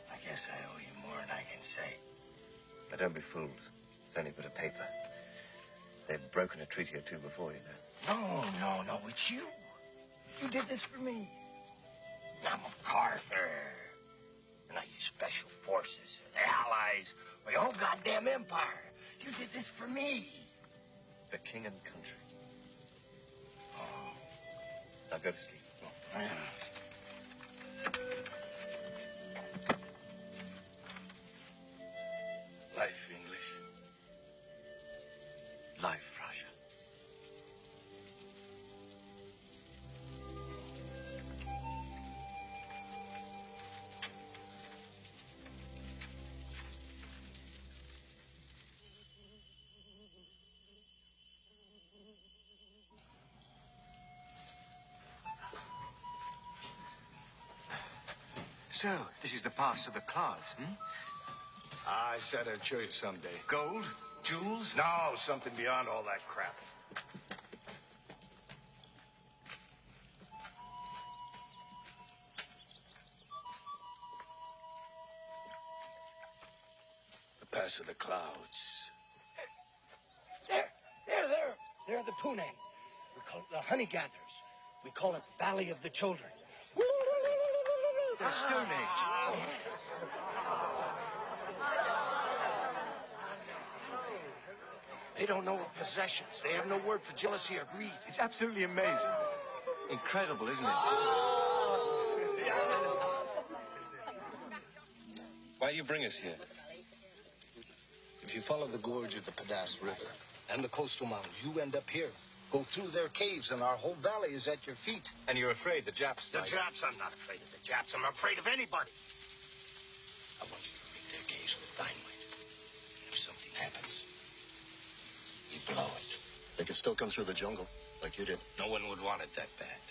I guess I owe you more than I can say. But don't be fooled. It's only a bit of paper. They've broken a treaty or two before, you know. No, it's you. You did this for me. I'm MacArthur. And I use special forces, the Allies, or the whole goddamn empire. You did this for me. The king and country. Oh. Now go to sleep. Life, English. Life, Russia. So, this is the pass of the clouds, hmm? I said I'd show you someday. Gold? Jewels? No, something beyond all that crap. The pass of the clouds. There. They're the Pune. We call it the honey gatherers. We call it Valley of the Children. The Stone Age. They don't know of possessions. They have no word for jealousy or greed. It's absolutely amazing. Incredible, isn't it? Why do you bring us here? If you follow the gorge of the Padas River and the coastal mountains, you end up here Go through their caves and our whole valley is at your feet. And you're afraid the Japs... The Japs? I'm not afraid of the Japs. I'm afraid of anybody. I want you to rig their caves with dynamite. If something happens, you blow it. They could still come through the jungle, like you did. No one would want it that bad.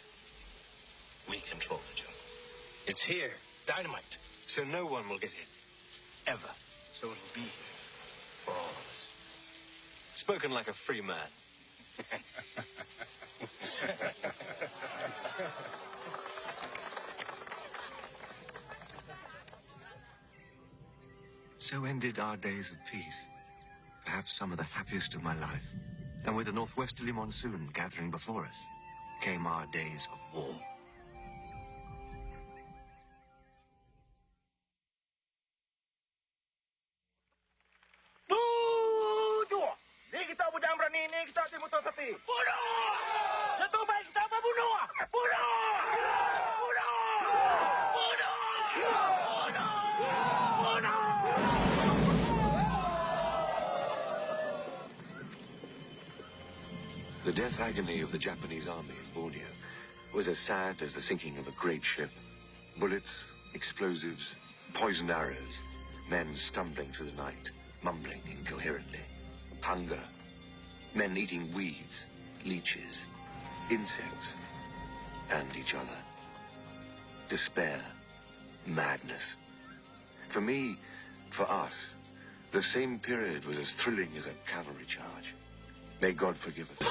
We control the jungle. It's here. Dynamite. So no one will get in. Ever. So it'll be here. For all of us. Spoken like a free man. So ended our days of peace. Perhaps some of the happiest of my life. And with the northwesterly monsoon gathering before us, came our days of war. The death agony of the Japanese army in Borneo was as sad as the sinking of a great ship. Bullets, explosives, poisoned arrows, men stumbling through the night, mumbling incoherently. Hunger, men eating weeds, leeches, insects, and each other. Despair, madness. For me, for us, the same period was as thrilling as a cavalry charge. May God forgive us.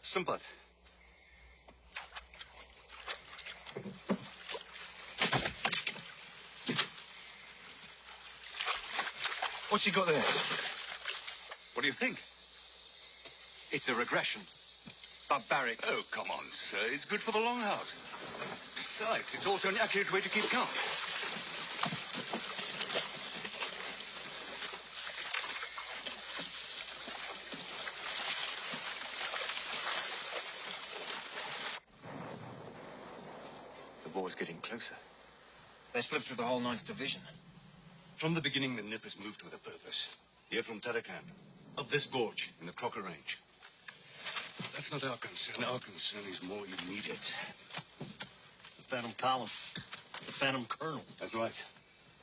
Simpat. What's he got there? What do you think? It's a regression. Barbaric. Oh, come on, sir. It's good for the longhouse. Besides, it's also an accurate way to keep count. The war's getting closer. They slipped through the whole 9th Division. From the beginning, the Nip has moved with a purpose. Here from Tarakan, up this gorge in the Crocker Range. That's not our concern. Our concern is more immediate. The Phantom Column. The Phantom Colonel. That's right.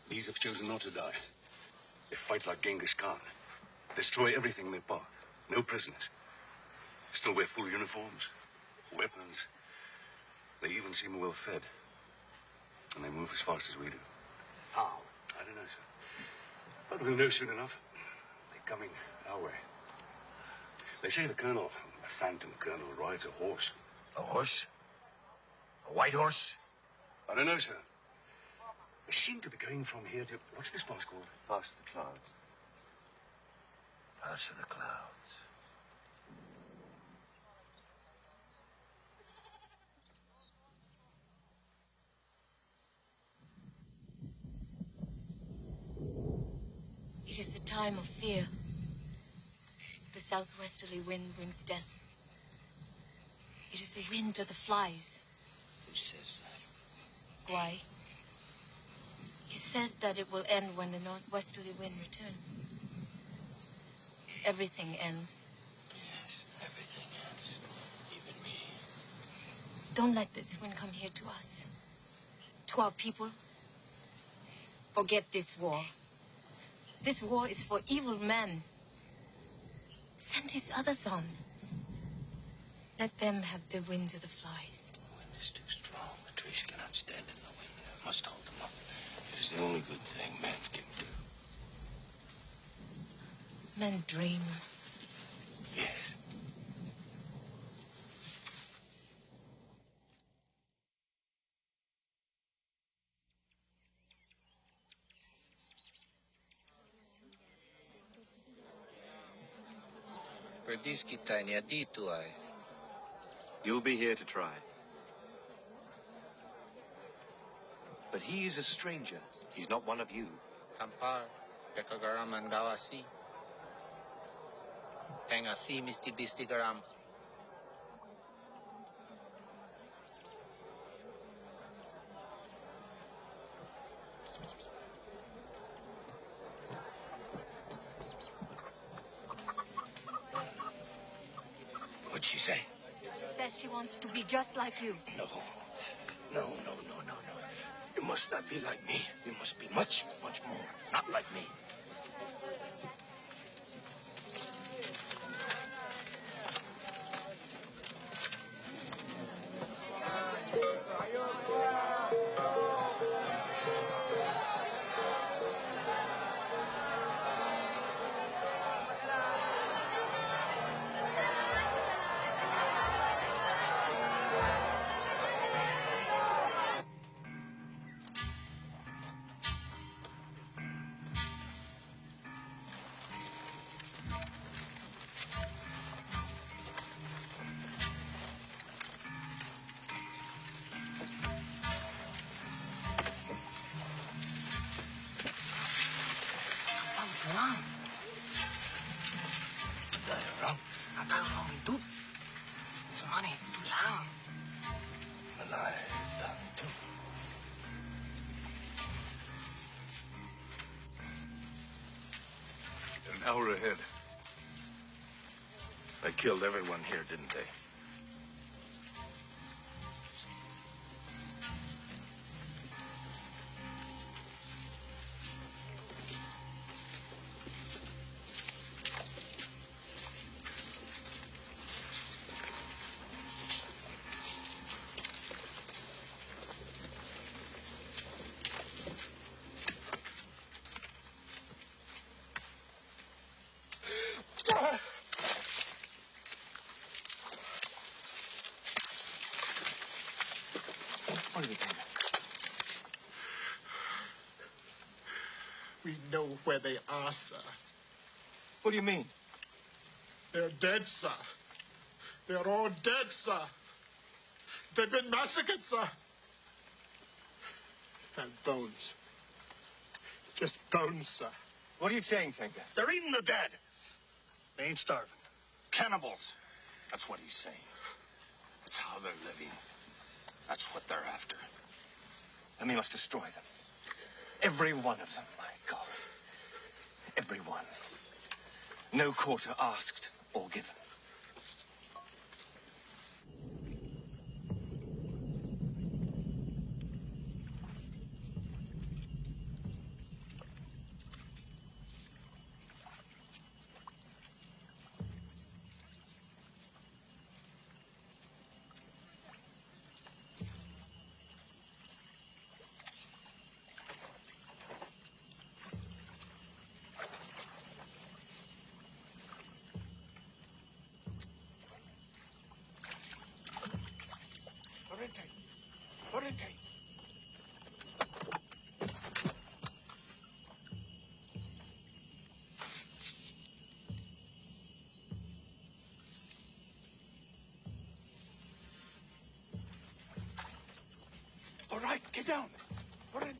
These have chosen not to die. They fight like Genghis Khan. Destroy everything in their path. No prisoners. Still wear full uniforms, weapons. They even seem well fed. And they move as fast as we do. How? I don't know, sir. But we'll know soon enough. They're coming our way. They say the colonel, the Phantom Colonel, rides a horse. A horse? A white horse? I don't know, sir. They seem to be going from here to... What's this pass called? Past the clouds. Pass of the clouds. It is a time of fear. The southwesterly wind brings death. It is the wind to the flies. Who says that? Why? He says that it will end when the northwesterly wind returns. Everything ends. Yes, everything ends. Even me. Don't let this wind come here to us. To our people. Forget this war. This war is for evil men. Send his others on. Let them have the wind to the flies. The wind is too strong. The trees cannot stand in the wind. I must hold them up. It is the only good thing men can do. Men dream. Yes. Perdis kita ni dito ay. You'll be here to try. But he is a stranger. He's not one of you. Kampar, pekagaraman gawasi. Tenga si misti bisti garam. What'd she say? She says she wants to be just like you. No. No. You must not be like me. You must be much, much more. Not like me. An hour ahead. They killed everyone here, didn't they? What is it, Taylor? We know where they are, sir. What do you mean? They're dead, sir. They're all dead, sir. They've been massacred, sir. And bones. Just bones, sir. What are you saying, Tinker? They're eating the dead. They ain't starving. Cannibals. That's what he's saying. That's how they're living. That's what they're after. And we must destroy them. Every one of them, my God. Every one. No quarter asked or given. Oriente. All right, get down. Oriente.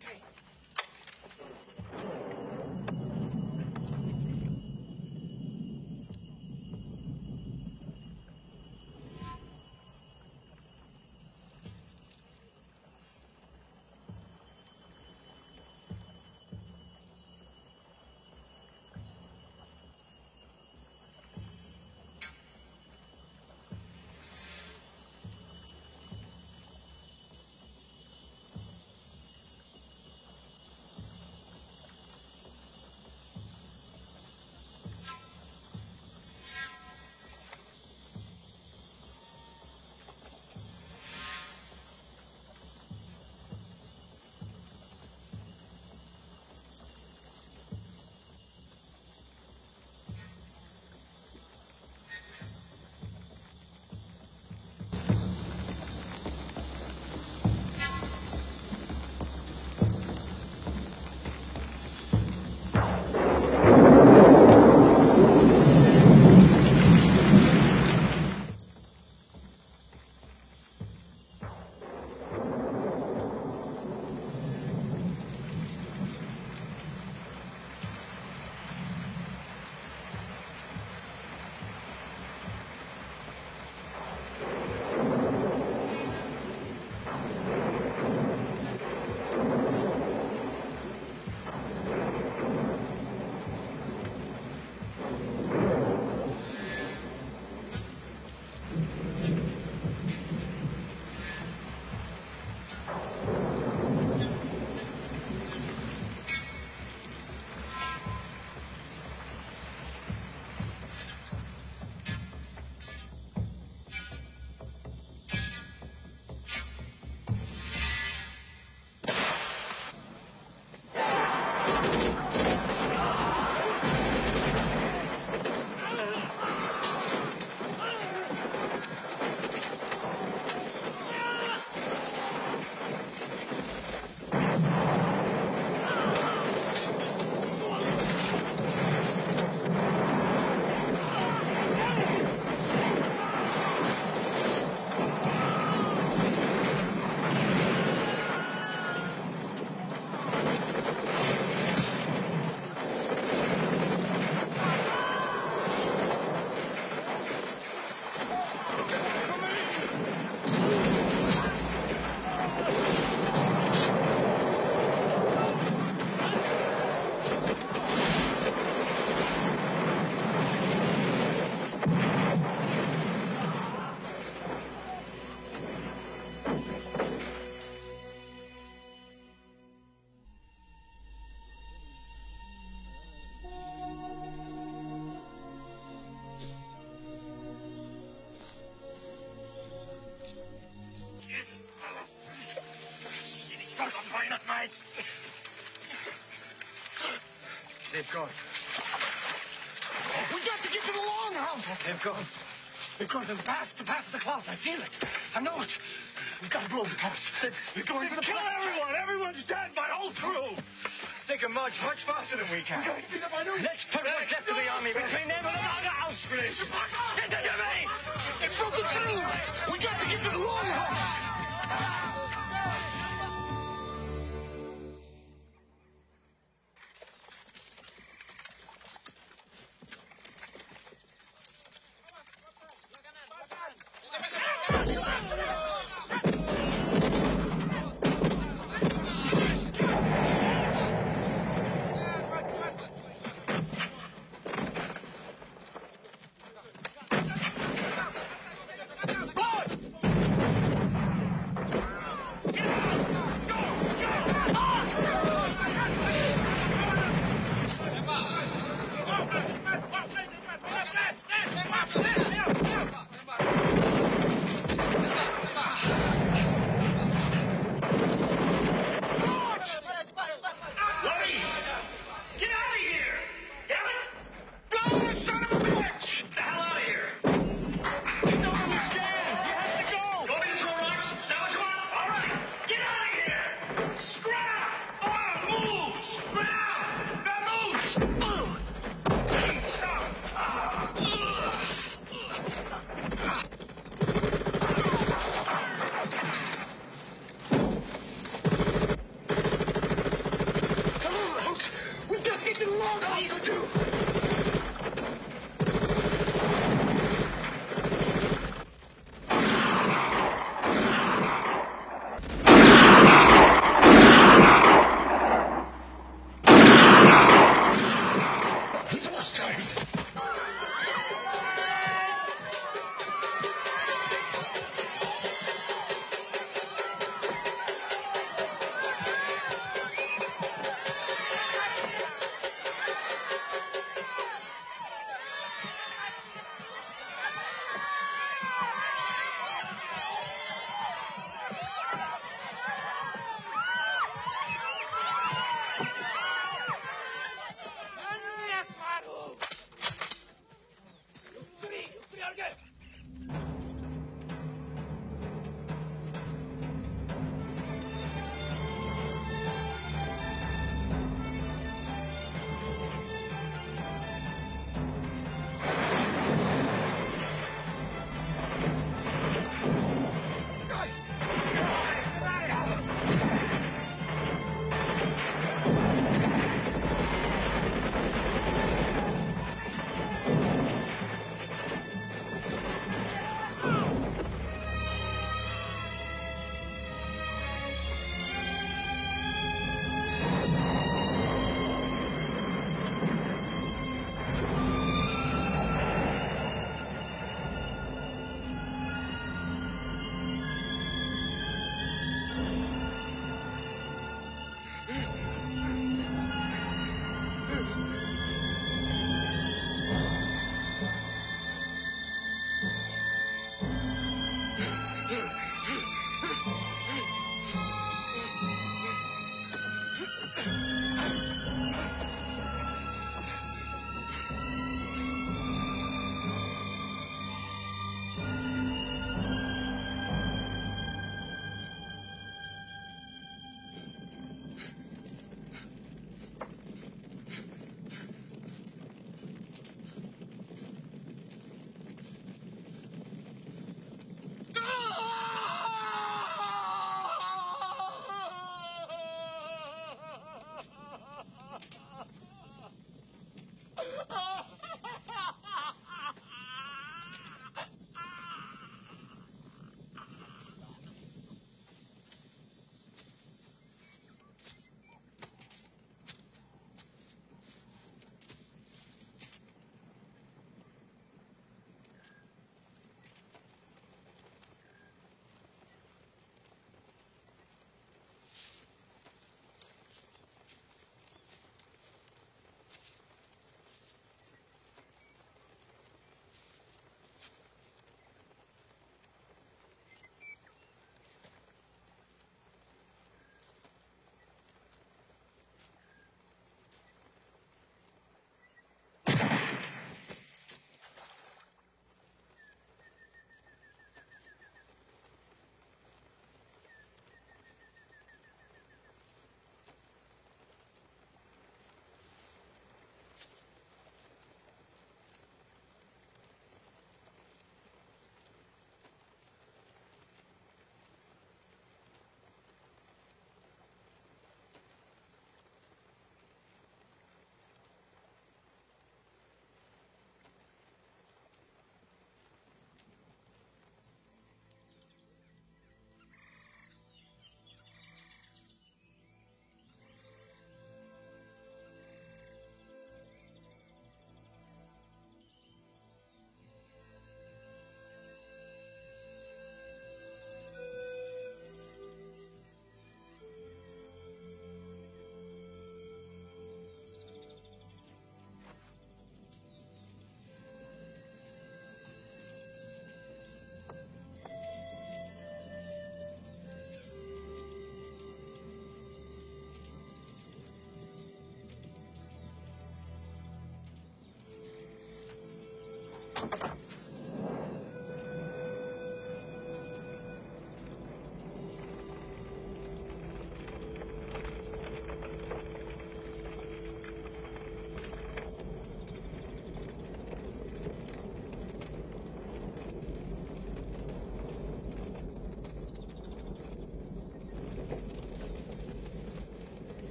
gone. We got to get to the longhouse. They've gone. They've gone to the pass of the clouds. I feel it. I know it. We've got to blow the pass. They're going to kill everyone. Everyone's dead. My whole crew. They can march much faster than we can. Let's put what's left of the army between them and the longhouse, please. Listen to me. They broke it through. We got to get to the longhouse.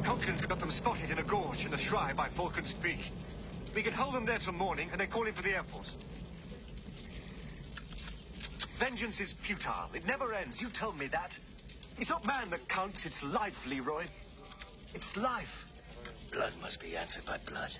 Conklins got them spotted in a gorge in the Shry by Falcon's Peak. We can hold them there till morning and then call in for the Air Force. Vengeance is futile. It never ends. You told me that. It's not man that counts, it's life, Leroy. It's life. Blood must be answered by blood.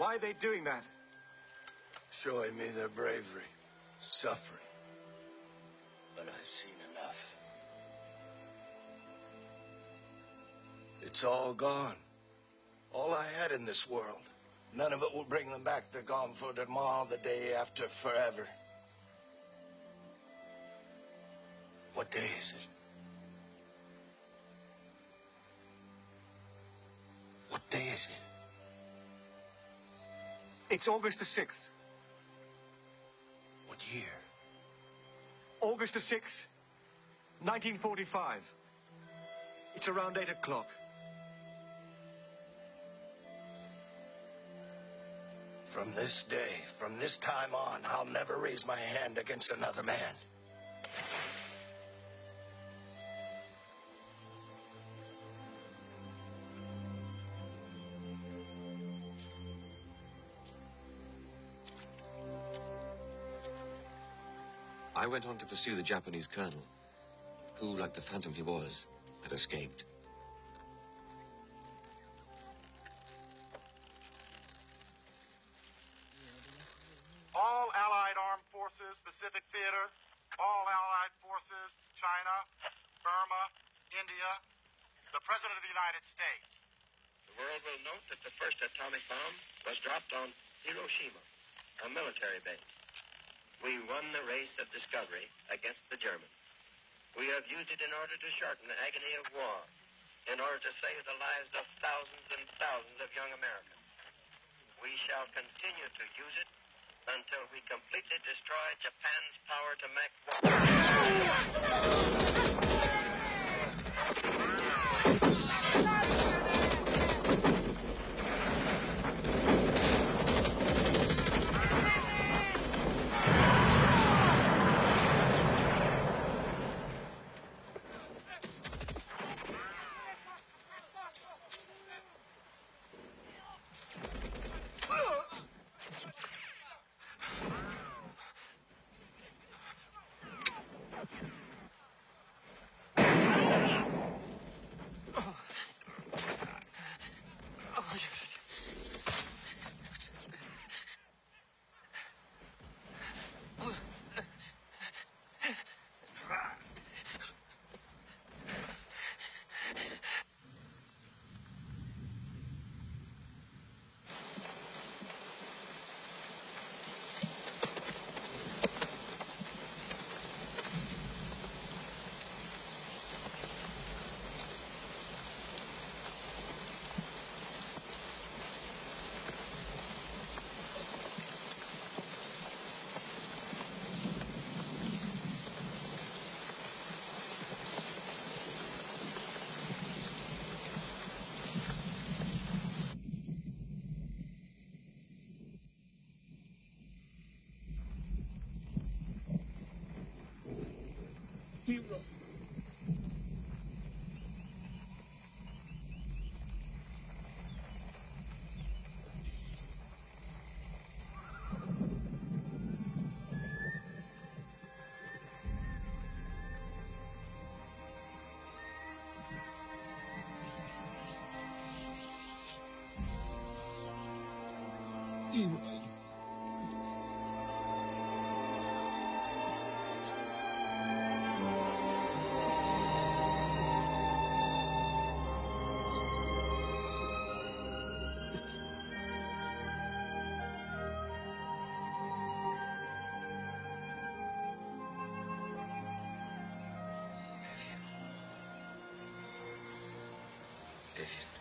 Why are they doing that? Showing me their bravery, suffering. But I've seen enough. It's all gone. All I had in this world. None of it will bring them back. They're gone for tomorrow, the day after, forever. What day is it? What day is it? It's August the 6th. What year? August the 6th, 1945. It's around 8 o'clock. From this day, from this time on, I'll never raise my hand against another man. I went on to pursue the Japanese colonel, who, like the phantom he was, had escaped. All Allied Armed Forces, Pacific Theater, all Allied Forces, China, Burma, India, the President of the United States. The world will note that the first atomic bomb was dropped on Hiroshima, a military base. We won the race of discovery against the Germans. We have used it in order to shorten the agony of war, in order to save the lives of thousands and thousands of young Americans. We shall continue to use it until we completely destroy Japan's power to make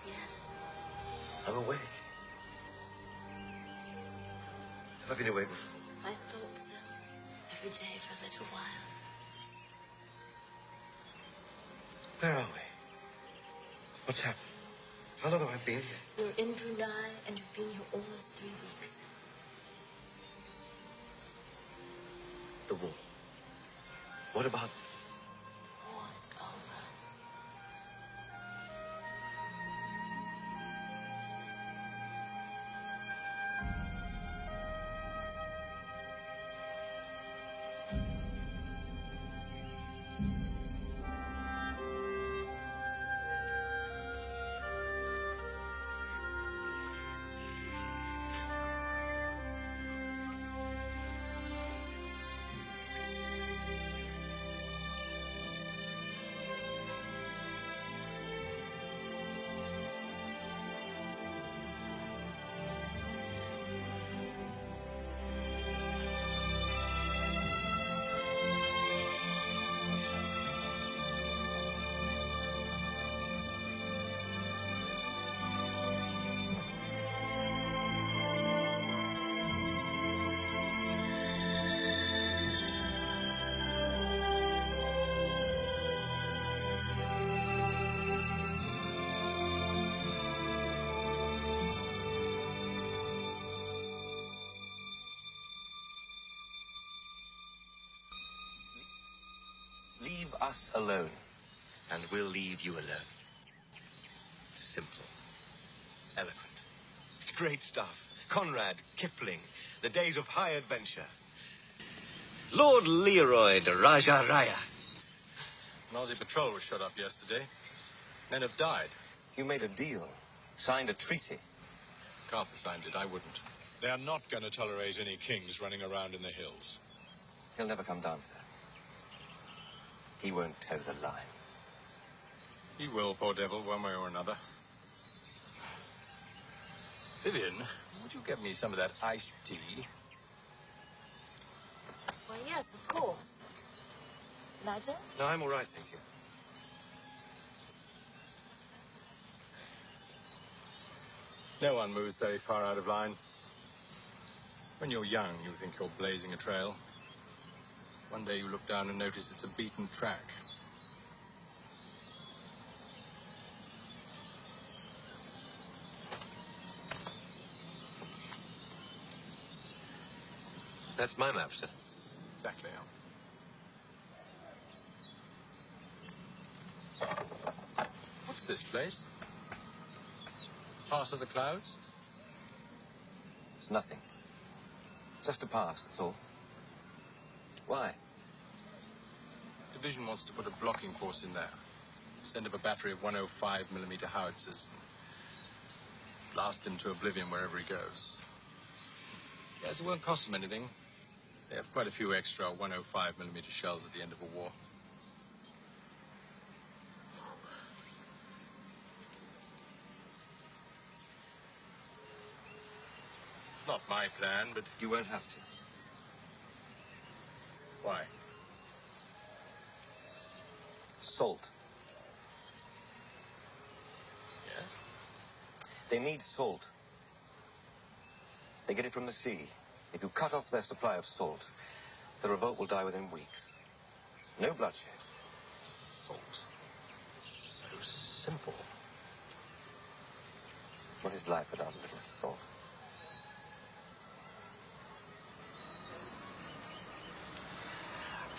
Yes. I'm awake. Have I been awake before? I thought so. Every day for a little while. Where are we? What's happened? How long have I been here? You're in Brunei, and you've been here almost 3 weeks. The war. What about... War is over. us alone, and we'll leave you alone. It's simple. Eloquent. It's great stuff. Conrad, Kipling, the days of high adventure. Lord Leroy de Raja Raya. An Aussie patrol was shot up yesterday. Men have died. You made a deal. Signed a treaty. MacArthur signed it. I wouldn't. They are not going to tolerate any kings running around in the hills. He'll never come down, sir. He won't toe the line. He will, poor devil, one way or another. Vivian, would you get me some of that iced tea? Well, yes, of course. Nigel? No, I'm all right, thank you. No one moves very far out of line. When you're young, you think you're blazing a trail. One day you look down and notice it's a beaten track. That's my map, sir. Exactly. What's this place? Pass of the Clouds? It's nothing. Just a pass, that's all. Why? Division wants to put a blocking force in there. Send up a battery of 105mm howitzers. Blast him to oblivion wherever he goes. Yes, it won't cost them anything. They have quite a few extra 105mm shells at the end of a war. It's not my plan, but... You won't have to. Why? Salt. Yes? They need salt. They get it from the sea. If you cut off their supply of salt, the revolt will die within weeks. No bloodshed. Salt. So simple. What is life without a little salt?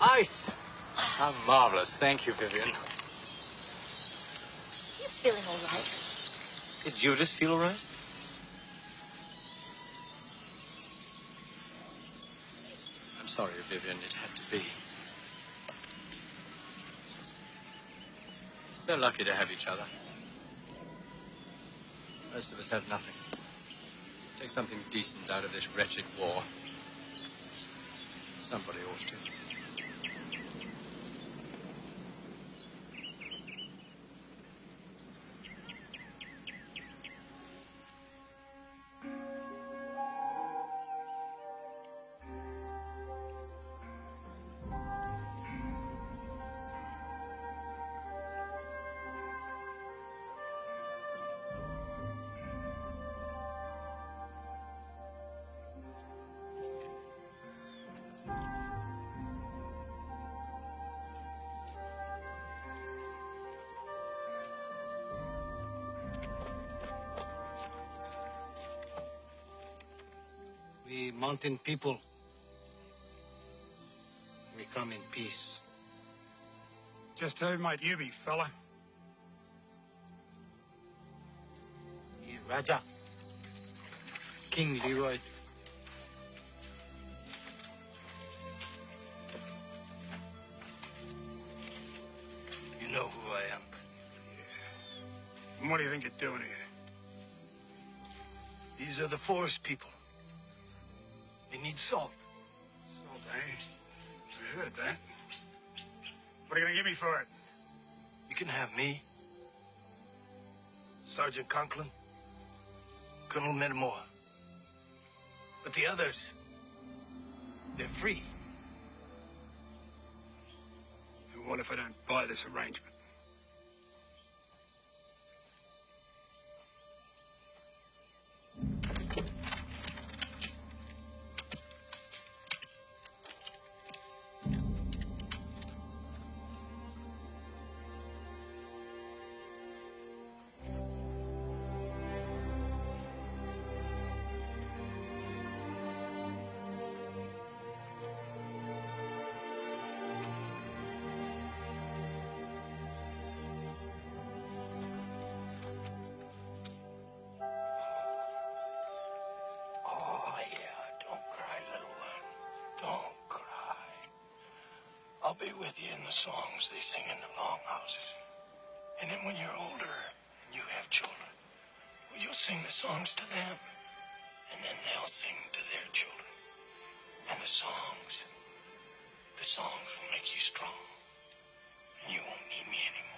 Ice! How marvelous. Thank you, Vivian. You feeling all right? Did Judas feel all right? I'm sorry, Vivian. It had to be. So lucky to have each other. Most of us have nothing. Take something decent out of this wretched war. Somebody ought to. We mountain people, we come in peace. Just who might you be, fella? Raja, King Leroy. You know who I am. And what do you think you're doing here? These are the forest people. They need salt. Salt, eh? I heard that. What are you gonna give me for it? You can have me, Sergeant Conklin, Colonel Metamore. But the others, they're free. And what if I don't buy this arrangement? I'll be with you in the songs they sing in the longhouses. And then when you're older and you have children, well, you'll sing the songs to them. And then they'll sing to their children. And the songs will make you strong. And you won't need me anymore.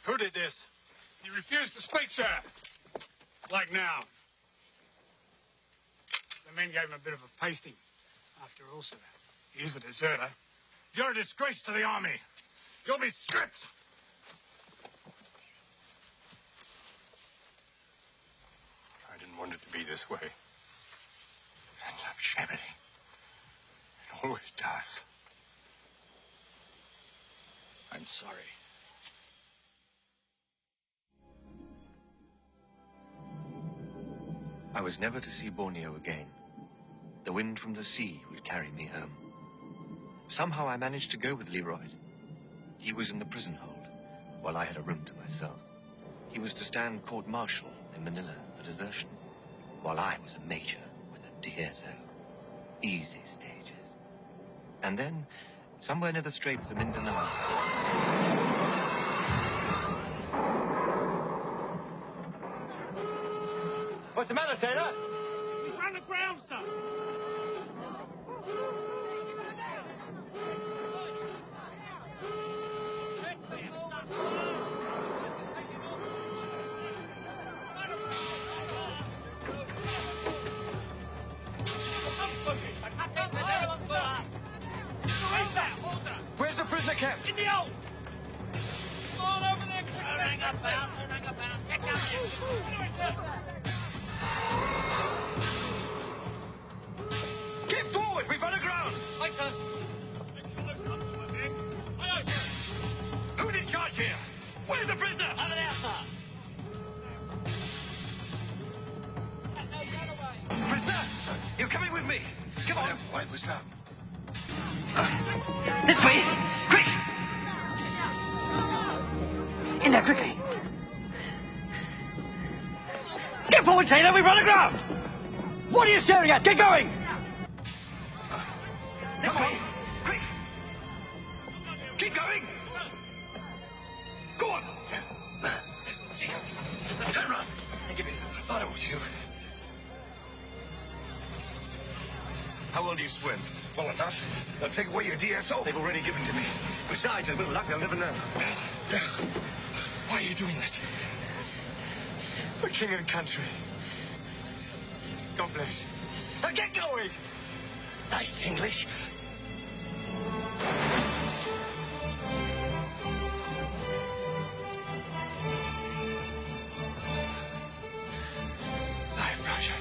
Who did this? He refused to speak, sir. Like now. The men gave him a bit of a pasting. After all, sir, he is a deserter. You're a disgrace to the army. You'll be stripped. I didn't want it to be this way. It ends up shabbily. It always does. I'm sorry. I was never to see Borneo again. The wind from the sea would carry me home. Somehow I managed to go with Leroy. He was in the prison hold, while I had a room to myself. He was to stand court-martial in Manila for desertion, while I was a major with a DSO. Easy stages. And then, somewhere near the Straits of Mindanao... What's the matter, sailor? He's run aground, sir. Where's the prisoner camp? In the hold! All over there! Hang up, bound, hang up, bound. Get down here! Get forward! We've run aground! Aye, sir. Aye, sir. Who's in charge here? Where's the prisoner? Over there, sir. Prisoner, you're coming with me. Come on. Why was that? This way! Quick! In there, quickly! Get forward, sailor! We've run aground! What are you staring at? Get going! This way! Quick! Keep going! Go on! Turn around! Give me. I thought it was you. How well do you swim? Well enough. They'll take away your DSO. They've already given to me. Besides, with a little luck, they'll never know. Why are you doing this? For king and country. God bless. Now get going! Hey, English. Life, Roger.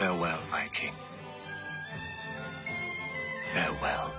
Farewell, my king. Farewell.